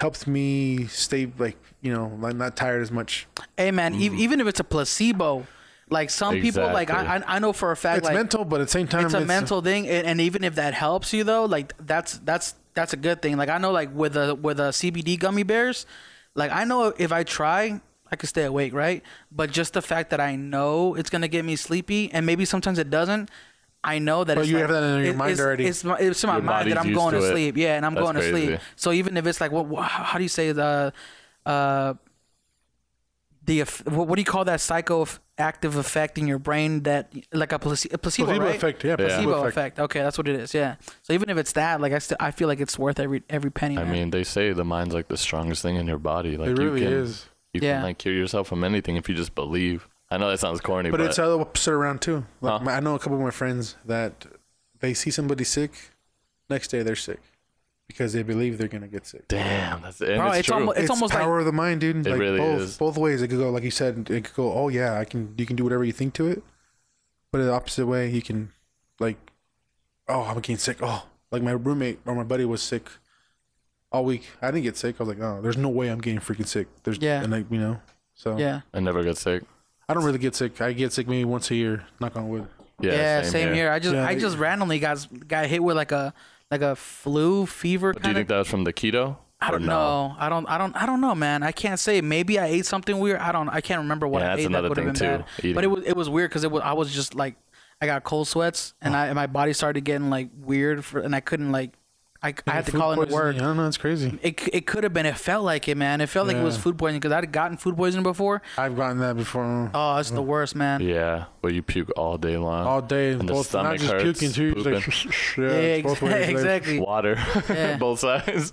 helps me stay like not tired as much. Hey man, even if it's a placebo, like some people, like I know for a fact, It's like mental, but at the same time, it's a mental thing, and even if that helps you though, like that's a good thing. Like I know, like with a CBD gummy bears, like I know if I try, I could stay awake, right? But just the fact that I know it's gonna get me sleepy, and maybe sometimes it doesn't. I know that. But it's you like, have that in your mind already. It's in my mind body's that I'm used going to to it. sleep. Yeah, and I'm That's going to crazy. sleep. So even if it's like, how do you say what do you call that psychoactive effect in your brain that like a placebo, right? effect, yeah, Placebo effect. Okay, that's what it is. Yeah. So even if it's that, like I feel like it's worth every penny. I man. mean, they say the mind's like the strongest thing in your body. Like It really you can, is. You Yeah. can like cure yourself from anything if you just believe. I know that sounds corny, But it's the other opposite around too. Like Huh? I know a couple of my friends that they see somebody sick, next day they're sick because they believe they're gonna get sick. damn, that's it. Bro, It's it's true. almost- It's almost power of the mind, dude. It Like really both, is. Both ways. It could go, like you said, it could go, oh yeah, you can do whatever you think to it. But the opposite way, you can like, oh, I'm getting sick. Oh, like my roommate or my buddy was sick all week. I didn't get sick. I was like, oh, there's no way I'm getting freaking sick. And like, so Yeah. I never got sick. I don't really get sick. I get sick maybe once a year. Knock on wood. Yeah, same here. I Yeah, just randomly got hit with like a flu fever Do you kind think of. that was from the keto? I don't Or no? know. I don't know, man. I can't say. Maybe I ate something weird. I can't remember what Yeah, I that's ate that another would have been thing, bad. too, eating. But it was weird because I was just like I got cold sweats and my body started getting like weird and I couldn't like I had to Food call into poisoning, work. I don't know. It's crazy. It could have been. It felt like it, man. It felt like it was Yeah. food poisoning because I'd gotten food poisoning before. I've gotten that before. Oh, it's the worst, man. Yeah, where you puke all day long. All day, And the both, not stomach just hurts, puking too. It's like, pooping. it's both ways. Like, exactly. Water, Yeah. both sides.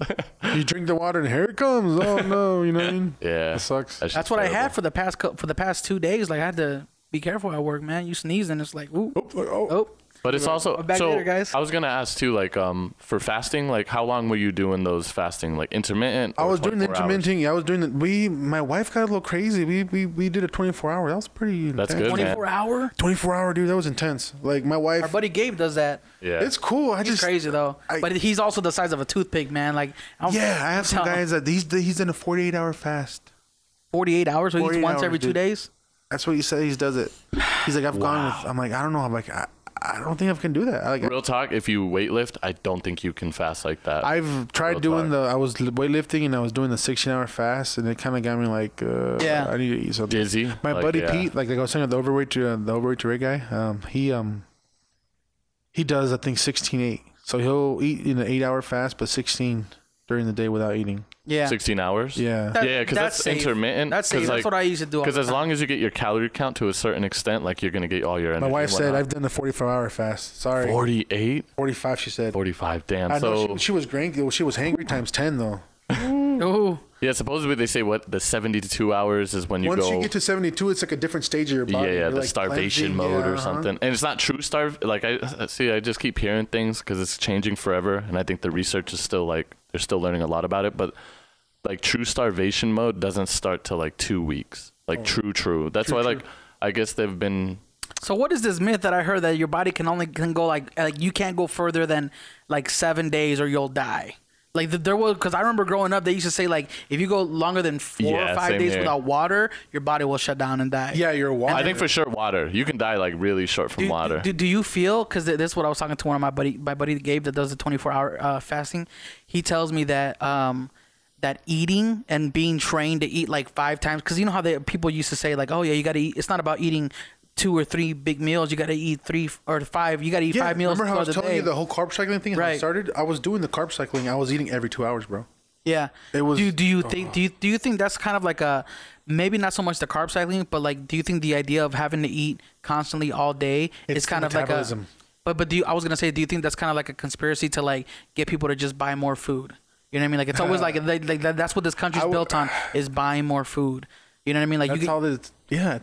you drink the water and here it comes. Oh no, you know what I mean? Yeah, It sucks. That's what I had for the past 2 days. Like I had to be careful at work, man. You sneeze and it's like, ooh, oh. But it's also Back so. later, guys. I was gonna ask too, like, for fasting, like, how long were you doing those fasting, like intermittent? I or was doing the 24 hours? intermittent. I was doing my wife got a little crazy. We did a 24-hour. That was pretty That's intense. good, man. 24-hour. 24-hour, dude. That was intense. Like my wife. Our buddy Gabe does that. Yeah, It's cool. He's crazy though. But he's also the size of a toothpick, man. Like I have some guys that he's in a 48-hour fast. 48 hours. So he eats 48 once hours, every 2 dude. days. That's what he says. He does it. He's like, I've gone with. I'm like, I don't know. I'm like, I don't think I can do that. real talk. If you weightlift, I don't think you can fast like that. I've tried Real doing talk. I was weightlifting and I was doing the 16-hour fast, and it kind of got me like, Yeah. I need to eat something. Dizzy. My Like, buddy yeah. Pete, like I was saying, the overweight to rate guy, he does I think 16-8. So he'll eat in an 8-hour fast, but 16 during the day without eating. Yeah. 16 hours. Yeah. Yeah, because that's safe. intermittent. That's safe. That's what I used to do. Because as long as you get your calorie count to a certain extent, like you're gonna get all your energy. My wife said I've done the 44-hour fast. Sorry. 48. 45. She said. 45. Damn. I know So she was cranky. She was hangry times 10 though. Ooh. yeah, supposedly they say the 72 hours is when you Once go. you get to 72, it's like a different stage of your body. Yeah, You're the like starvation cleansing. mode Yeah, or something. And it's not true like I just keep hearing things because it's changing forever, and I think the research is still like they're still learning a lot about it. But like true starvation mode doesn't start till like 2 weeks. Like true. That's why like I guess they've been. So what is this myth that I heard that your body can go like you can't go further than like 7 days or you'll die? Like there was, because I remember growing up, they used to say like if you go longer than 4 or 5 days without water, your body will shut down and die. Yeah, your water. I think for sure water. You can die like really short from water. Do you feel? Because this is what I was talking to one of my buddy Gabe that does the 24-hour fasting. He tells me that that eating and being trained to eat like 5 times, because you know how people used to say like, oh yeah, you got to eat. It's not about eating 2 or 3 big meals. You got to eat 3 or 5. You got to eat 5 meals. Remember how I was telling day. you the whole carb cycling thing? How I started? I was doing the carb cycling. I was eating every 2 hours, bro. Yeah. It was. Do you think? Do you think that's kind of like a maybe not so much the carb cycling, but like do you think the idea of having to eat constantly all day is kind of like a? But do you? I was gonna say, do you think that's kind of like a conspiracy to like get people to just buy more food? You know what I mean? Like it's always like that's what this country's built on is buying more food. You know what I mean? Like that's all this. Yeah,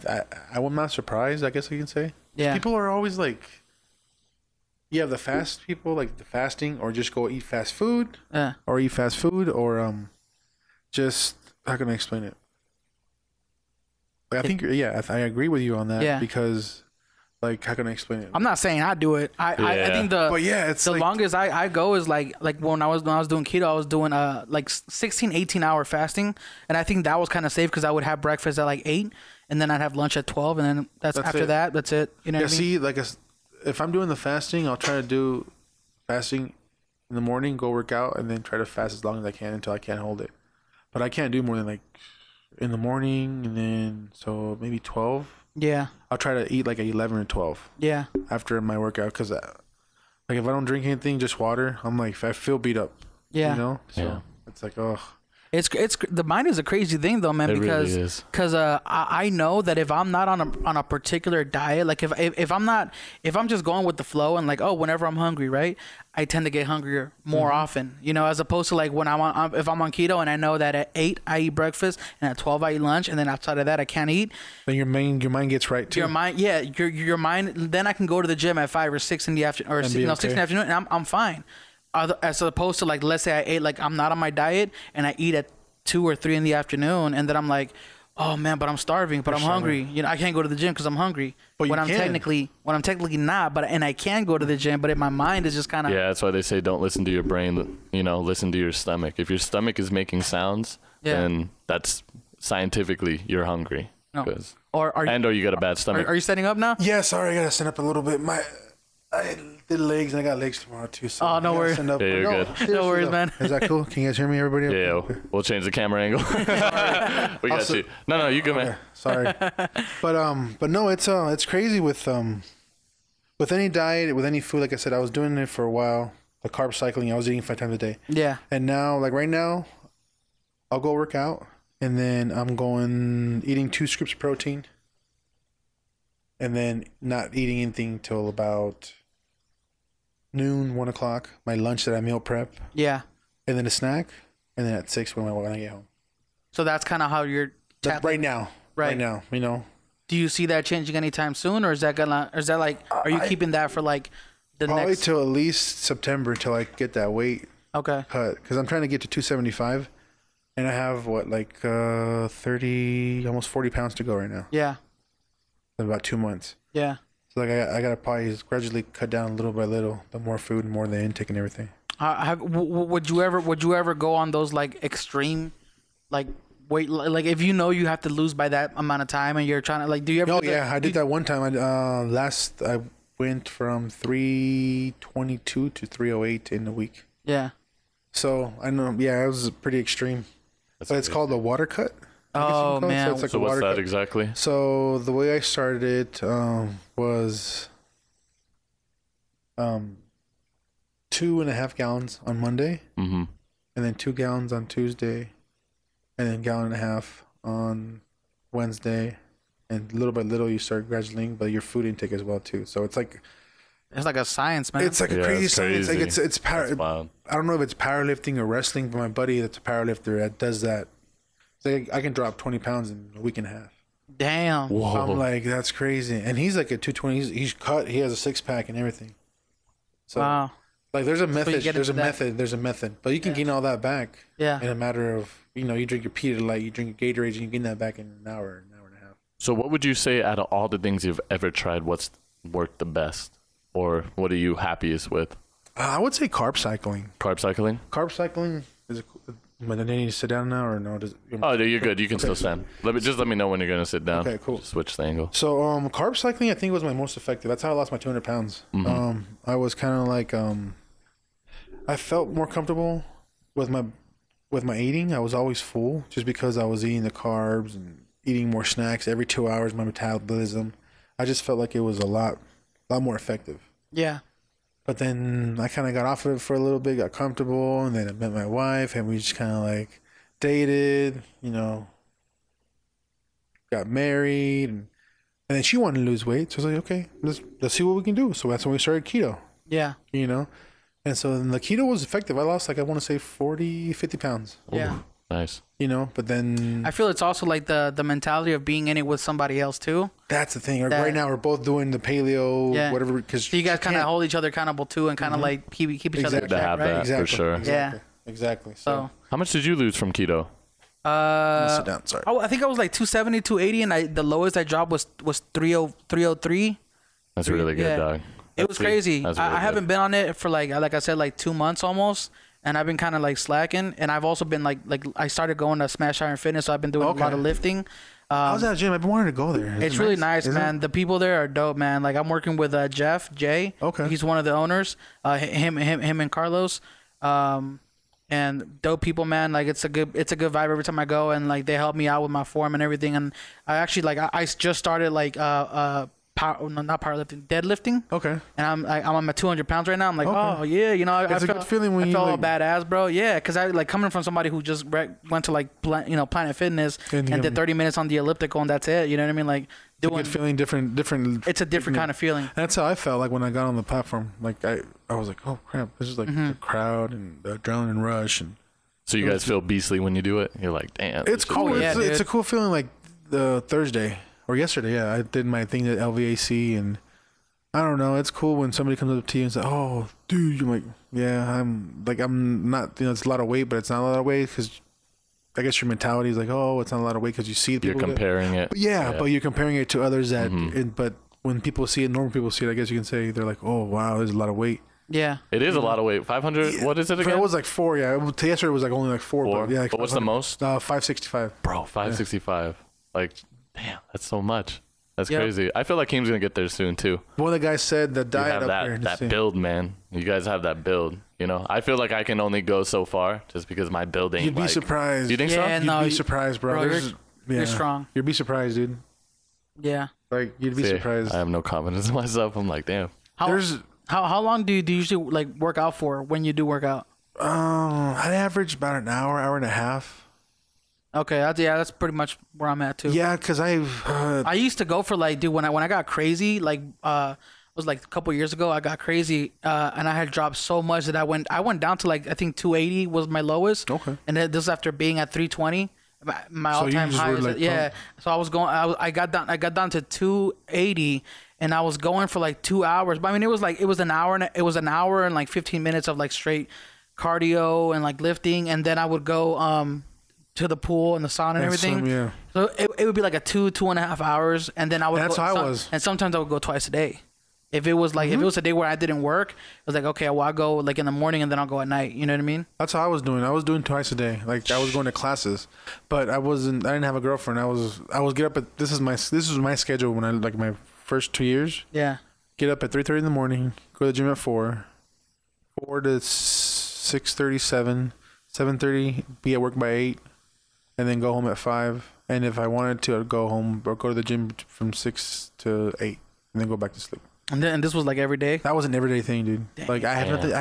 I'm not surprised. I guess you can say. Yeah. People are always like, you have the fast people, like the fasting, or just go eat fast food, or eat fast food, or just how can I explain it? Like, I think I agree with you on that. Yeah. Because, like, how can I explain it? I'm not saying I do it. I think it's the like, longest I go is like when I was doing keto, I was doing like 16, 18-hour fasting, and I think that was kind of safe because I would have breakfast at like 8, and then I'd have lunch at 12, and then that's after it. That's it. You know what I mean? See, like if I'm doing the fasting, I'll try to do fasting in the morning, go work out, and then try to fast as long as I can until I can't hold it. But I can't do more than like in the morning, and then so maybe 12. Yeah. I'll try to eat like at 11 or 12. Yeah. After my workout, because like if I don't drink anything, just water, I'm like I feel beat up. Yeah. You know. So it's like It's the mind is a crazy thing though, man. It because really is. I know that if I'm not on a particular diet, like if I'm just going with the flow and like whenever I'm hungry, right, I tend to get hungrier more often, you know, as opposed to like when if I'm on keto and I know that at 8 I eat breakfast and at 12 I eat lunch and then outside of that I can't eat. Then your mind gets right too. Your mind. Then I can go to the gym at 5 or 6 in the afternoon or 6 in the afternoon and I'm fine. As opposed to like, let's say I ate like I'm not on my diet and I eat at 2 or 3 in the afternoon and then I'm like, oh man, but I'm starving, but I'm hungry. You know, I can't go to the gym because I'm hungry. But when I'm technically not, and I can go to the gym, but my mind is just kind of. Yeah, that's why they say don't listen to your brain. You know, listen to your stomach. If your stomach is making sounds, then that's scientifically you're hungry. No. Or you got a bad stomach. Are you setting up now? Yeah, sorry, I gotta stand up a little bit. I did legs and I got legs tomorrow too. So no worries. Yeah, you're good. No worries, man. Is that cool? Can you guys hear me, everybody? Yeah, we'll change the camera angle. We got you. No, you good, man. Sorry, but no, it's crazy with any diet, with any food. Like I said, I was doing it for a while. The carb cycling, I was eating 5 times a day. Yeah. And now, like right now, I'll go work out, and then I'm eating 2 scoops of protein, and then not eating anything till about noon, 1 o'clock. My lunch that I meal prep. Yeah. And then a snack, and then at 6 when I get home. So that's kind of how you're. Right now. Right now, you know. Do you see that changing anytime soon, or is that like? Are you keeping that for like the probably next? till at least September until I get that weight. Okay. Cut, because I'm trying to get to 275, and I have 30, almost 40 pounds to go right now. Yeah. In about 2 months. Yeah. So like I gotta probably gradually cut down little by little, the more food and more the intake and everything. Would you ever go on those like extreme, like weight, like if you know you have to lose by that amount of time and you're trying to like, do you ever? Oh yeah, I did that one time. I went from 322 to 308 in a week. Yeah. So I know, yeah, it was pretty extreme. But it's called the water cut. Oh man! So, it's like so a what's water that cut. exactly? So the way I started it was 2.5 gallons on Monday, and and then 2 gallons on Tuesday, and then 1.5 gallons on Wednesday, and little by little you start graduating, but your food intake as well too. So it's like a science, man. it's like a crazy science. Like it's wild. I don't know if it's powerlifting or wrestling, but my buddy that's a powerlifter that does that. It's like I can drop 20 pounds in a week and a half. Damn. Whoa. I'm like, that's crazy. And he's like a 220. He's cut. He has a 6-pack and everything. So, Wow. like, there's a method. There's a method. But you can gain all that back. Yeah. In a matter of, you drink your Pedialyte, you drink your Gatorade, and you gain that back in an hour and a half. So what would you say out of all the things you've ever tried, what's worked the best? Or what are you happiest with? I would say carb cycling. Carb cycling? Carb cycling is but then you need to sit down now or no? Oh, no, you're good. You can still stand. Let me know when you're going to sit down. Okay, cool. Just switch the angle. So carb cycling, I think, was my most effective. That's how I lost my 200 pounds. Mm-hmm. I was kind of like, I felt more comfortable with my eating. I was always full just because I was eating the carbs and eating more snacks every 2 hours. My metabolism, I just felt like it was a lot more effective. Yeah. But then I kind of got off of it for a little bit, got comfortable, and then I met my wife, and we just kind of like dated, got married, and then she wanted to lose weight, so I was like, okay, let's see what we can do. So that's when we started keto. Yeah. And so then the keto was effective. I lost I want to say 50 pounds. Yeah. Ooh, nice. But then I feel it's also like the mentality of being in it with somebody else too. that's the thing. Right now we're both doing the paleo, whatever, because so you guys kind of hold each other accountable too, and kind of like keep each other in To check, have right? that, exactly, for sure. Exactly. So How much did you lose from keto? sit down. Sorry. I think I was like 270, 280, and the lowest I dropped was 303. That's really good, Yeah. dog. It was crazy. That's really I haven't good. been on it for like I said, like 2 months almost, and I've been kind of like slacking. And I've also been like I started going to Smash Iron Fitness, so I've been doing a lot of lifting. How's that gym? I've been wanting to go there. Is It's it really nice, Is man. it? The people there are dope, man. Like I'm working with Jeff Jay. Okay. He's one of the owners. Him and Carlos. And dope people, man. Like it's a good vibe every time I go, and like they help me out with my form and everything. And I actually I just started not powerlifting, deadlifting. Okay. And I'm on my 200 pounds right now. I'm like, Okay. oh yeah, It's a good feeling when I you, felt all like- badass, bro. Yeah, because I like coming from somebody who just went to like Planet Fitness And and you- did 30 minutes on the elliptical, and that's it. You know what I mean? Like doing. Good feeling, different. It's a different kind of feeling. That's how I felt like when I got on the platform. Like I was like, oh crap, this is like the crowd and the adrenaline rush, and So you guys feel beastly when you do it? You're like, damn. it's this is cool. good. yeah, It's a dude. cool feeling. Like the Thursday or yesterday, yeah, I did my thing at LVAC, and I don't know. It's cool when somebody comes up to you and says, "Oh, dude," you're like, "Yeah, I'm not. It's a lot of weight, but it's not a lot of weight because I guess your mentality is like, oh, it's not a lot of weight because you see You're people comparing it. But but you're comparing it to others that. Mm-hmm. But when people see it, normal people see it. I guess you can say they're like, "Oh, wow, there's a lot of weight." Yeah. It is a lot of weight. 500. What is it again? It was like 4. Yeah, yesterday was like only like 4. 4? But yeah, like But what's the 500. most? 565. Bro, 565. Like, damn, that's so much. That's Yep. crazy. I feel like Keem's gonna get there soon too. One of the guys said the You diet have up there. that build, man. You guys have that build. I feel like I can only go so far just because my build ain't. You'd be like, surprised. You think so? Yeah, You'd no, be surprised, bro. you're strong. You'd be surprised, dude. Yeah. Like you'd be See, surprised. I have no confidence in myself. I'm like, damn. How long do you usually like work out for when you do work out? I average about an hour and a half. Okay, that's pretty much where I'm at too. Yeah, because I used to go for like, dude, when I got crazy, like it was like a couple years ago, I got crazy and I had dropped so much that I went down to like I think 280 was my lowest. Okay. And then this after being at 320. My So you all-time just high were, was like, yeah. So I was going. I got down to 280, and I was going for like 2 hours. But I mean, it was an hour and like 15 minutes of like straight cardio and like lifting, and then I would go to the pool and the sauna and everything. yeah. So it would be like a 2.5 hours, and then I would. That's go, how I was. And sometimes I would go twice a day. If it was like if it was a day where I didn't work, it was like okay, well I'll go like in the morning and then I'll go at night. You know what I mean? That's how I was doing. I was doing twice a day. Like I was going to classes, but I didn't have a girlfriend. I was get up at this is my schedule when I like my first 2 years. Yeah. Get up at 3:30 in the morning. Go to the gym at 4 to 6:37, 7:30. Be at work by 8, and then go home at 5. And if I wanted to, I'd go home or go to the gym from 6 to 8, and then go back to sleep. And this was like every day. That was an everyday thing, dude. Like I had nothing.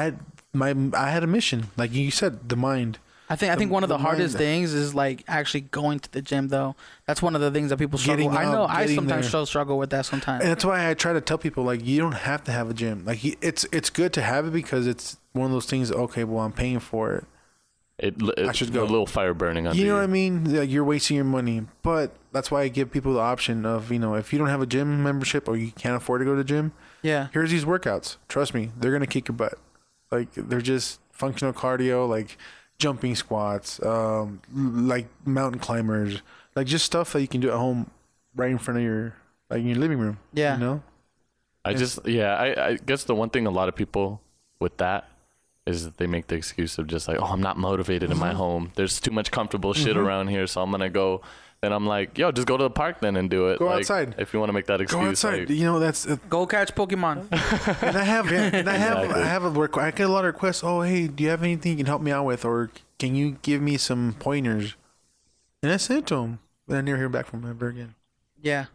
I had a mission. Like you said, the mind. I think one of the hardest things is like actually going to the gym though. That's one of the things that people struggle. I know I sometimes struggle with that sometimes. And that's why I try to tell people like you don't have to have a gym. Like it's good to have it because it's one of those things. Okay, well I'm paying for it. I should go. A little fire burning under you know what I mean? Like you're wasting your money. But that's why I give people the option of, if you don't have a gym membership or you can't afford to go to the gym, here's these workouts. Trust me, they're gonna kick your butt. Like they're just functional cardio, like jumping squats, like mountain climbers, like just stuff that you can do at home, right in front of your living room. Yeah, I guess the one thing a lot of people with that is that they make the excuse of just like, oh, I'm not motivated in my home. There's too much comfortable shit around here, so I'm gonna go. And I'm like, yo, just go to the park then and do it. Go outside if you want to make that excuse. Go outside. Like, that's go catch Pokemon. And I get a lot of requests. Oh, hey, do you have anything you can help me out with, or can you give me some pointers? And I sent it to them, but I never hear back from them ever again. Yeah.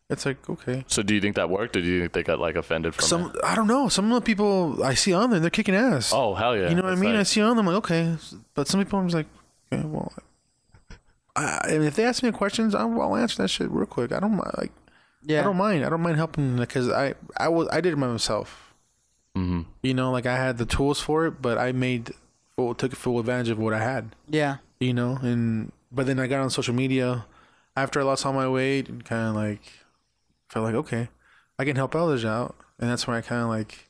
It's like, okay. So do you think that worked, or do you think they got like offended from it? I don't know. Some of the people I see on there, they're kicking ass. Oh, hell yeah. You know what I mean? I see on them, like, okay. But some people, I'm just like, okay, well, and if they ask me questions, I'll answer that shit real quick. I don't mind. Like, I don't mind. I don't mind helping because I did it myself. Mm-hmm. Like I had the tools for it, but I took full advantage of what I had. Yeah. But then I got on social media after I lost all my weight and kind of like felt like, okay, I can help others out, and that's when I kind of like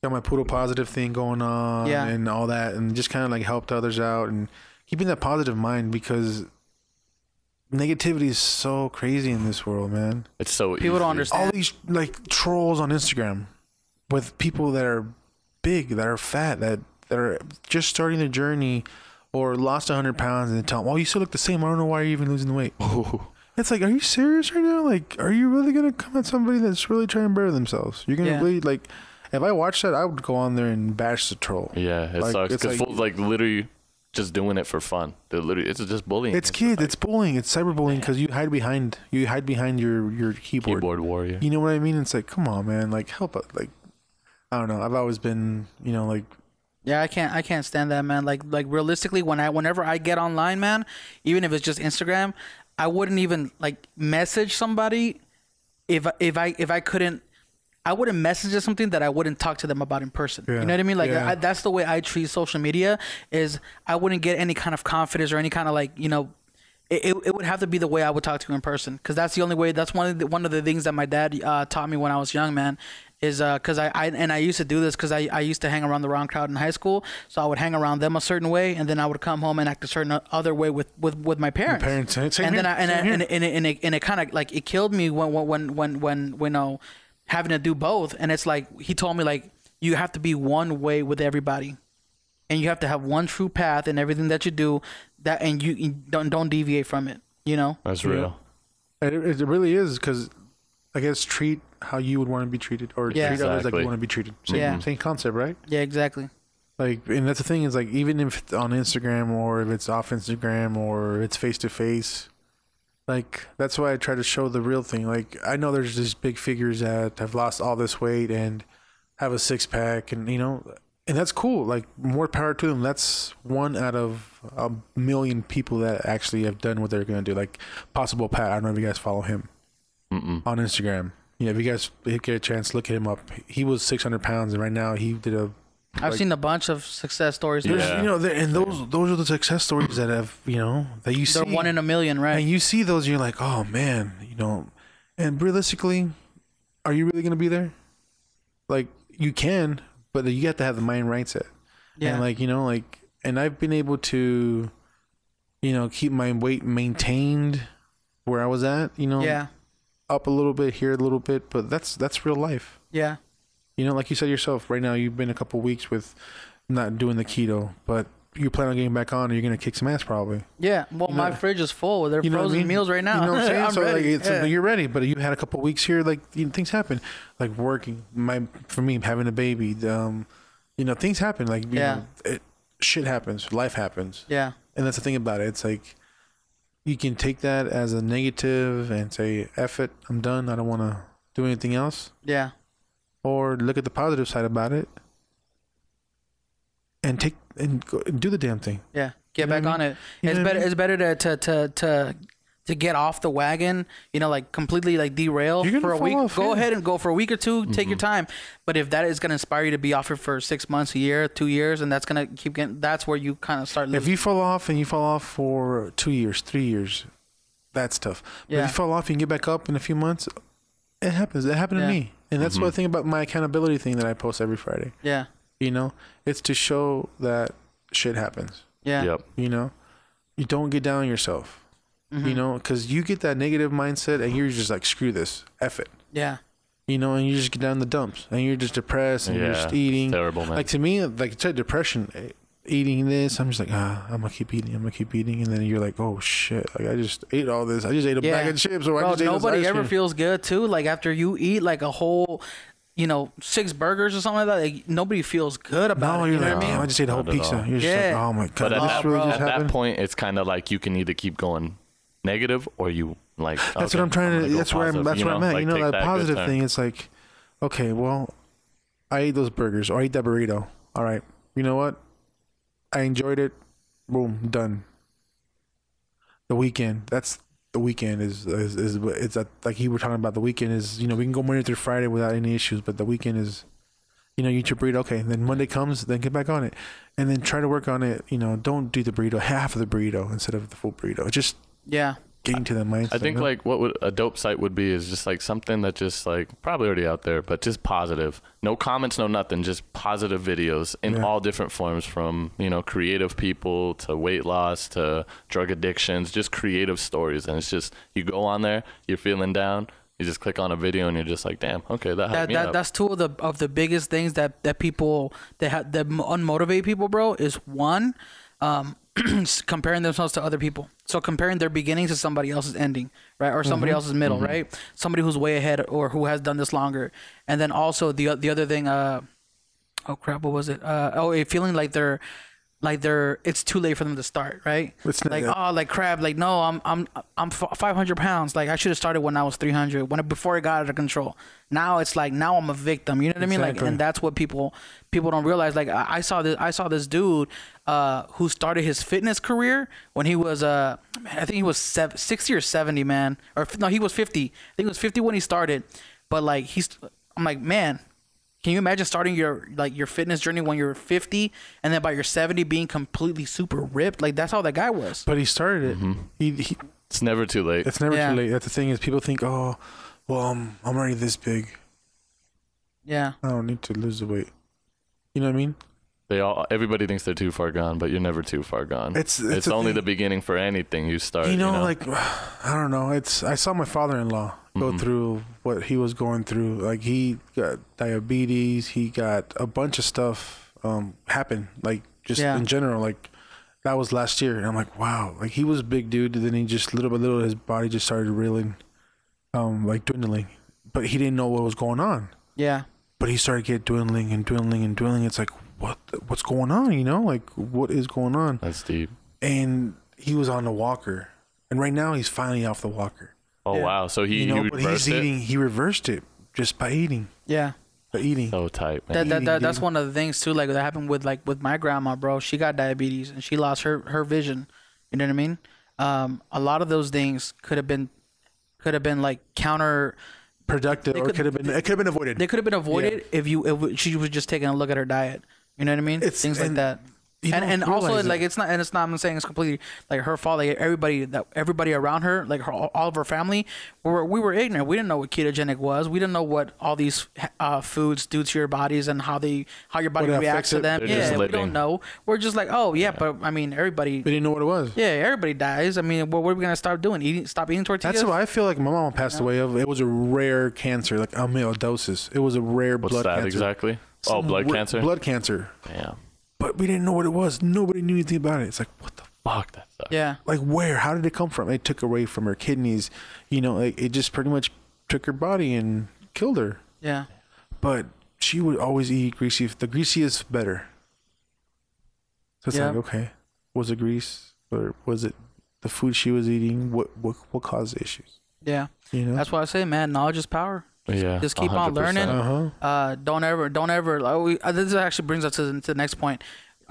got my poodle positive thing going on and all that, and just kind of like helped others out and keeping that positive mind because negativity is so crazy in this world, man. It's so people don't understand. All these like trolls on Instagram with people that are big, that are fat, that are just starting their journey or lost 100 pounds, and they tell them, "Oh, you still look the same. I don't know why you're even losing the weight." It's like, are you serious right now? Like, are you really gonna come at somebody that's really trying to better themselves? You're gonna really like. If I watched that, I would go on there and bash the troll. Yeah, it sucks because fools like literally just doing it for fun. It's just bullying. It's kids. It's bullying. It's cyberbullying because you hide behind your keyboard warrior. You know what I mean? It's like, come on, man. Like, help us. Like, I don't know. I've always been, like. Yeah, I can't stand that, man. Like realistically, whenever I get online, man, even if it's just Instagram, I wouldn't even like message somebody if I couldn't. I wouldn't message something that I wouldn't talk to them about in person. Yeah. You know what I mean? Like that's the way I treat social media. Is I wouldn't get any kind of confidence or any kind of like it would have to be the way I would talk to you in person, because that's the only way. That's one of the things that my dad taught me when I was young, man. Is because I used to do this because I used to hang around the wrong crowd in high school, so I would hang around them a certain way, and then I would come home and act a certain other way with my parents. And it kind of like it killed me when having to do both. And it's like he told me, like, you have to be one way with everybody, and you have to have one true path in everything that you do, and you don't deviate from it. That's real. It really is, because I guess treat how you would want to be treated, or treat others like you want to be treated. Same concept, right? Yeah, exactly. Like, and that's the thing, is like, even if it's on Instagram or if it's off Instagram or it's face to face, like, that's why I try to show the real thing. Like, I know there's these big figures that have lost all this weight and have a six pack, and and that's cool. Like, more power to them. That's one out of a million people that actually have done what they're going to do. Like Possible Pat, I don't know if you guys follow him on Instagram. If you guys get a chance, look him up. He was 600 pounds, and right now he did a. I've seen a bunch of success stories. Yeah. And those are the success stories that have, that you see. They're 1 in a million, right? And you see those, and you're like, oh man, and realistically, are you really going to be there? Like, you can, but you have to have the mind right set. Yeah. And and I've been able to, keep my weight maintained where I was at, Yeah. Up a little bit, here a little bit, but that's real life. Yeah. Like you said yourself, right now you've been a couple weeks with not doing the keto, but you plan on getting back on, and you're gonna kick some ass probably. Yeah. Well, my fridge is full. They're frozen meals right now. You know what I'm saying? I'm so ready. You're ready, but you had a couple weeks here. Like, things happen, like working. For me, having a baby. Things happen. Like, shit happens. Life happens. Yeah. And that's the thing about it. It's like, you can take that as a negative and say, F it, I'm done. I don't want to do anything else. Yeah. Or look at the positive side about it and go and do the damn thing. Yeah. Get back on it. It's better. It's better to get off the wagon. You know, like completely like derail for a week. Go ahead and go for a week or two. Take your time. But if that is going to inspire you to be off it for 6 months, a year, 2 years, and that's going to keep getting, that's where you kind of start losing. If you fall off and you fall off for 2 years, 3 years, that's tough. But if you fall off and get back up in a few months, it happens. It happened to me. And that's what I think about my accountability thing that I post every Friday. Yeah. You know, it's to show that shit happens. Yeah. Yep. You know, you don't get down on yourself. You know, because you get that negative mindset and you're just like, screw this, F it. Yeah. You know, and you just get down in the dumps and you're just depressed and you're just eating. Terrible, man. Like to me, like it's a depression. Eating this, I'm just like, I'm gonna keep eating. And then you're like, oh shit, like I just ate all this. I just ate a bag of chips, or I just ate nobody ever feels good too. Like after you eat like a whole, 6 burgers or something like that, like, nobody feels good about it. You know what I mean? I just ate a whole pizza. You're just like, oh my god. But at that point, it's kind of like you can either keep going negative or you like. That's what I'm trying to. That's where I'm at. Like, that positive thing. It's like, okay, well, I ate those burgers or I ate that burrito. All right, you know what? I enjoyed it. Boom, done. The weekend. That's the weekend is it's like you were talking about. The weekend is we can go Monday through Friday without any issues, but the weekend is you eat your burrito. Okay, and then Monday comes, then get back on it, and then try to work on it. Don't do the burrito, half of the burrito instead of the full burrito. Just getting to the mindset. I think like what would a dope site would be is just like something that just like probably already out there, but just positive. No comments, no nothing, just positive videos in all different forms, from creative people to weight loss to drug addictions, just creative stories. And it's just you go on there, you're feeling down, you just click on a video and you're just like, damn, okay, that helped me out. That's two of the biggest things that people that unmotivate people, bro, is one, comparing themselves to other people. So comparing their beginning to somebody else's ending, right? Or somebody else's middle, right? Somebody who's way ahead or who has done this longer. And then also the other thing, oh crap, what was it? Feeling like they're it's too late for them to start, right? Like crap, like no, I'm 500 pounds. Like I should have started when I was 300, before it got out of control. Now it's like now I'm a victim. You know what I mean? Like, and that's what people don't realize. Like I saw this dude who started his fitness career when he was I think he was 60 or 70, man, or no, he was 50. I think he was 50 when he started. But like I'm like, man, can you imagine starting your fitness journey when you're 50 and then by your 70 being completely super ripped? Like that's how that guy was. But he started it. It's never too late. It's never too late. That's the thing is people think, oh, well, I'm already this big. Yeah. I don't need to lose the weight. You know what I mean? Everybody thinks they're too far gone, but you're never too far gone. It's only the beginning for anything you start. Like I don't know. I saw my father-in-law go through what he was going through. Like he got diabetes, he got a bunch of stuff happen. Like just in general. Like that was last year, and I'm like, wow. Like he was a big dude, and then he just little by little his body just started reeling, like dwindling. But he didn't know what was going on. Yeah. But he started get dwindling. It's like, what's going on? Like what is going on? That's deep. And he was on the walker, and right now he's finally off the walker. Oh wow! So he reversed it. He reversed it just by eating. Yeah. By eating. So tight, man. That's one of the things too. Like that happened with my grandma, bro. She got diabetes and she lost her vision. You know what I mean? A lot of those things could have been like counterproductive, or it could have been avoided. They could have been avoided if she was just taking a look at her diet. You know what I mean? Things like that. And also like it's not I'm saying it's completely like her fault. Like everybody around her, like all of her family, we were ignorant. We didn't know what ketogenic was. We didn't know what all these foods do to your bodies and how your body reacts to them. We don't know. We're just like, but I mean everybody. We didn't know what it was. Yeah, everybody dies. I mean, what are we gonna start doing? Stop eating tortillas? That's what I feel like. My mom passed away of. It was a rare cancer, like amyloidosis. It was a rare blood cancer. What's that exactly? Blood cancer. Blood cancer. Damn. But we didn't know what it was. Nobody knew anything about it. It's like, what the fuck? That sucks. Yeah. Like where? How did it come from? It took away from her kidneys. Like it just pretty much took her body and killed her. Yeah. But she would always eat greasy. The greasiest better. So it's like, okay, was it grease or was it the food she was eating? What caused the issues? Yeah. That's why I say, man, knowledge is power. Yeah, just keep 100%. On learning. Don't ever. This actually brings us to the next point.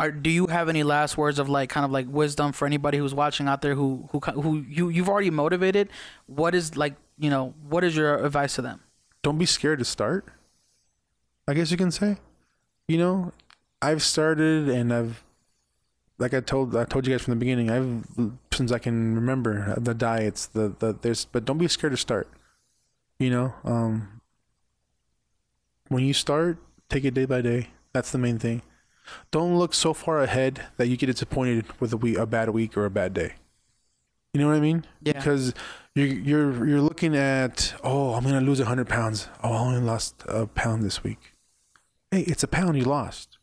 do you have any last words of like kind of like wisdom for anybody who's watching out there who you've already motivated? What is like, you know, what is your advice to them? Don't be scared to start, I guess you can say. You know, I've started and I've, like I told you guys from the beginning, since I can remember, the diets, but don't be scared to start. You know, when you start, take it day by day. That's the main thing. Don't look so far ahead that you get disappointed with a bad week or a bad day. You know what I mean? Yeah. Because you're looking at, oh, I'm gonna lose 100 pounds. Oh, I only lost a pound this week. Hey, it's a pound you lost.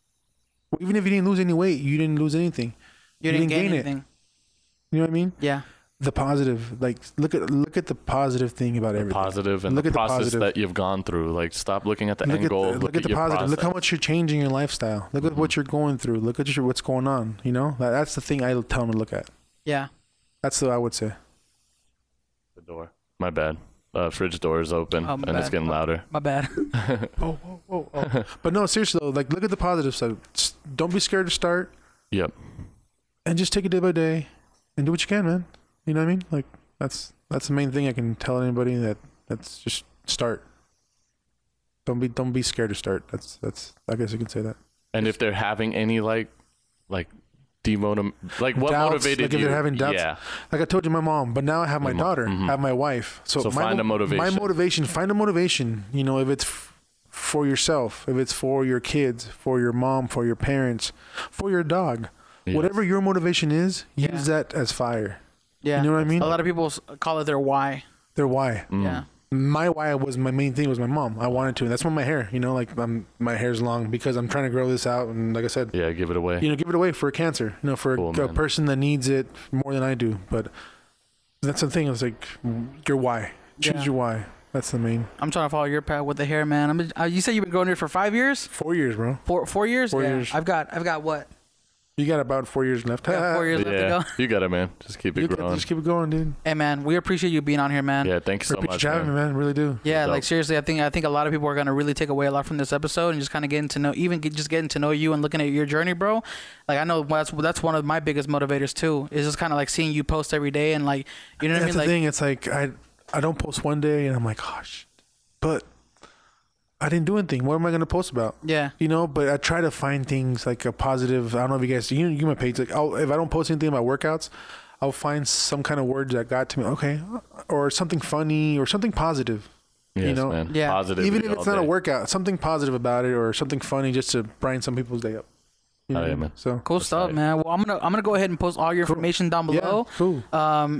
Even if you didn't lose any weight, you didn't lose anything. You didn't gain anything. You know what I mean? Yeah. The positive, like look at the positive thing about everything. Positive and the process that you've gone through. Like, stop looking at the end goal. Look at the positive. Process. Look how much you're changing your lifestyle. Look at what you're going through. Look at what's going on. You know, that's the thing I tell them to look at. Yeah. That's what I would say. The door. My bad. Fridge door is open and bad. It's getting louder. My bad. Oh. But no, seriously though, like look at the positive side. Don't be scared to start. Yep. And just take it day by day, and do what you can, man. You know what I mean? Like that's the main thing I can tell anybody. That's just start. Don't be scared to start. That's I guess you can say that. And if they're having any like demotive, like what doubts, motivated like if you? they're having doubts, yeah. Like I told you, my mom, but now I have my daughter, I have my wife. So find a motivation. Find a motivation. You know, if it's for yourself, if it's for your kids, for your mom, for your parents, for your dog, whatever your motivation is, use that as fire. Yeah. You know what I mean? A lot of people call it their why. Their why. Yeah. My why was my main thing was my mom. I wanted to. And that's why my hair, you know, like my hair's long because I'm trying to grow this out. And like I said, yeah, give it away. You know, give it away for cancer, you know, for a person that needs it more than I do. But that's the thing. It's like your why. Choose your why. That's the main. I'm trying to follow your path with the hair, man. You said you've been growing it for 5 years? 4 years, bro. 4 years? 4 years. I've got what? You got about 4 years left. 4 years left to go. You got it, man. Just keep it growing. Just keep it going, dude. Hey, man, we appreciate you being on here, man. Yeah, thanks so much. Appreciate you having me, man. Really do. Yeah, like seriously, I think a lot of people are gonna really take away a lot from this episode and just kind of getting to know, just getting to know you and looking at your journey, bro. Like I know that's one of my biggest motivators too. Is just kind of like seeing you post every day and like, you know what I mean? That's the thing. It's like I don't post one day and I'm like, gosh, but I didn't do anything. What am I going to post about? Yeah. You know, but I try to find things like a positive. I don't know if you guys, you my page. Like, if I don't post anything about workouts, I'll find some kind of words that got to me. Okay. Or something funny or something positive. Yes, you know, man. Yeah. Positive. Even if it's not a workout, something positive about it or something funny just to brighten some people's day up. You know? Yeah, man. So cool stuff, man. Well, I'm gonna go ahead and post all your information down below. Yeah, cool.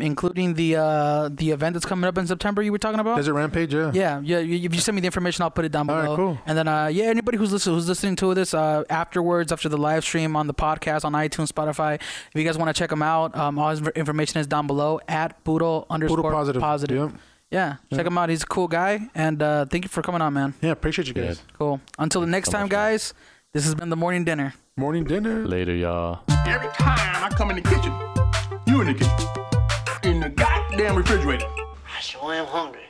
Including the event that's coming up in September. You were talking about Desert Rampage, yeah. Yeah. If you send me the information, I'll put it down below. All right, cool. And then anybody who's listening to this afterwards, after the live stream on the podcast on iTunes, Spotify, if you guys want to check him out, all his information is down below at Poodle_positive. Yep. Yeah, check him out. He's a cool guy, and thank you for coming on, man. Yeah, appreciate you guys. Cool. Until the next time, guys. This has been the morning dinner. Morning dinner. Later, y'all. Every time I come in the kitchen, you in the kitchen. In the goddamn refrigerator. I sure am hungry.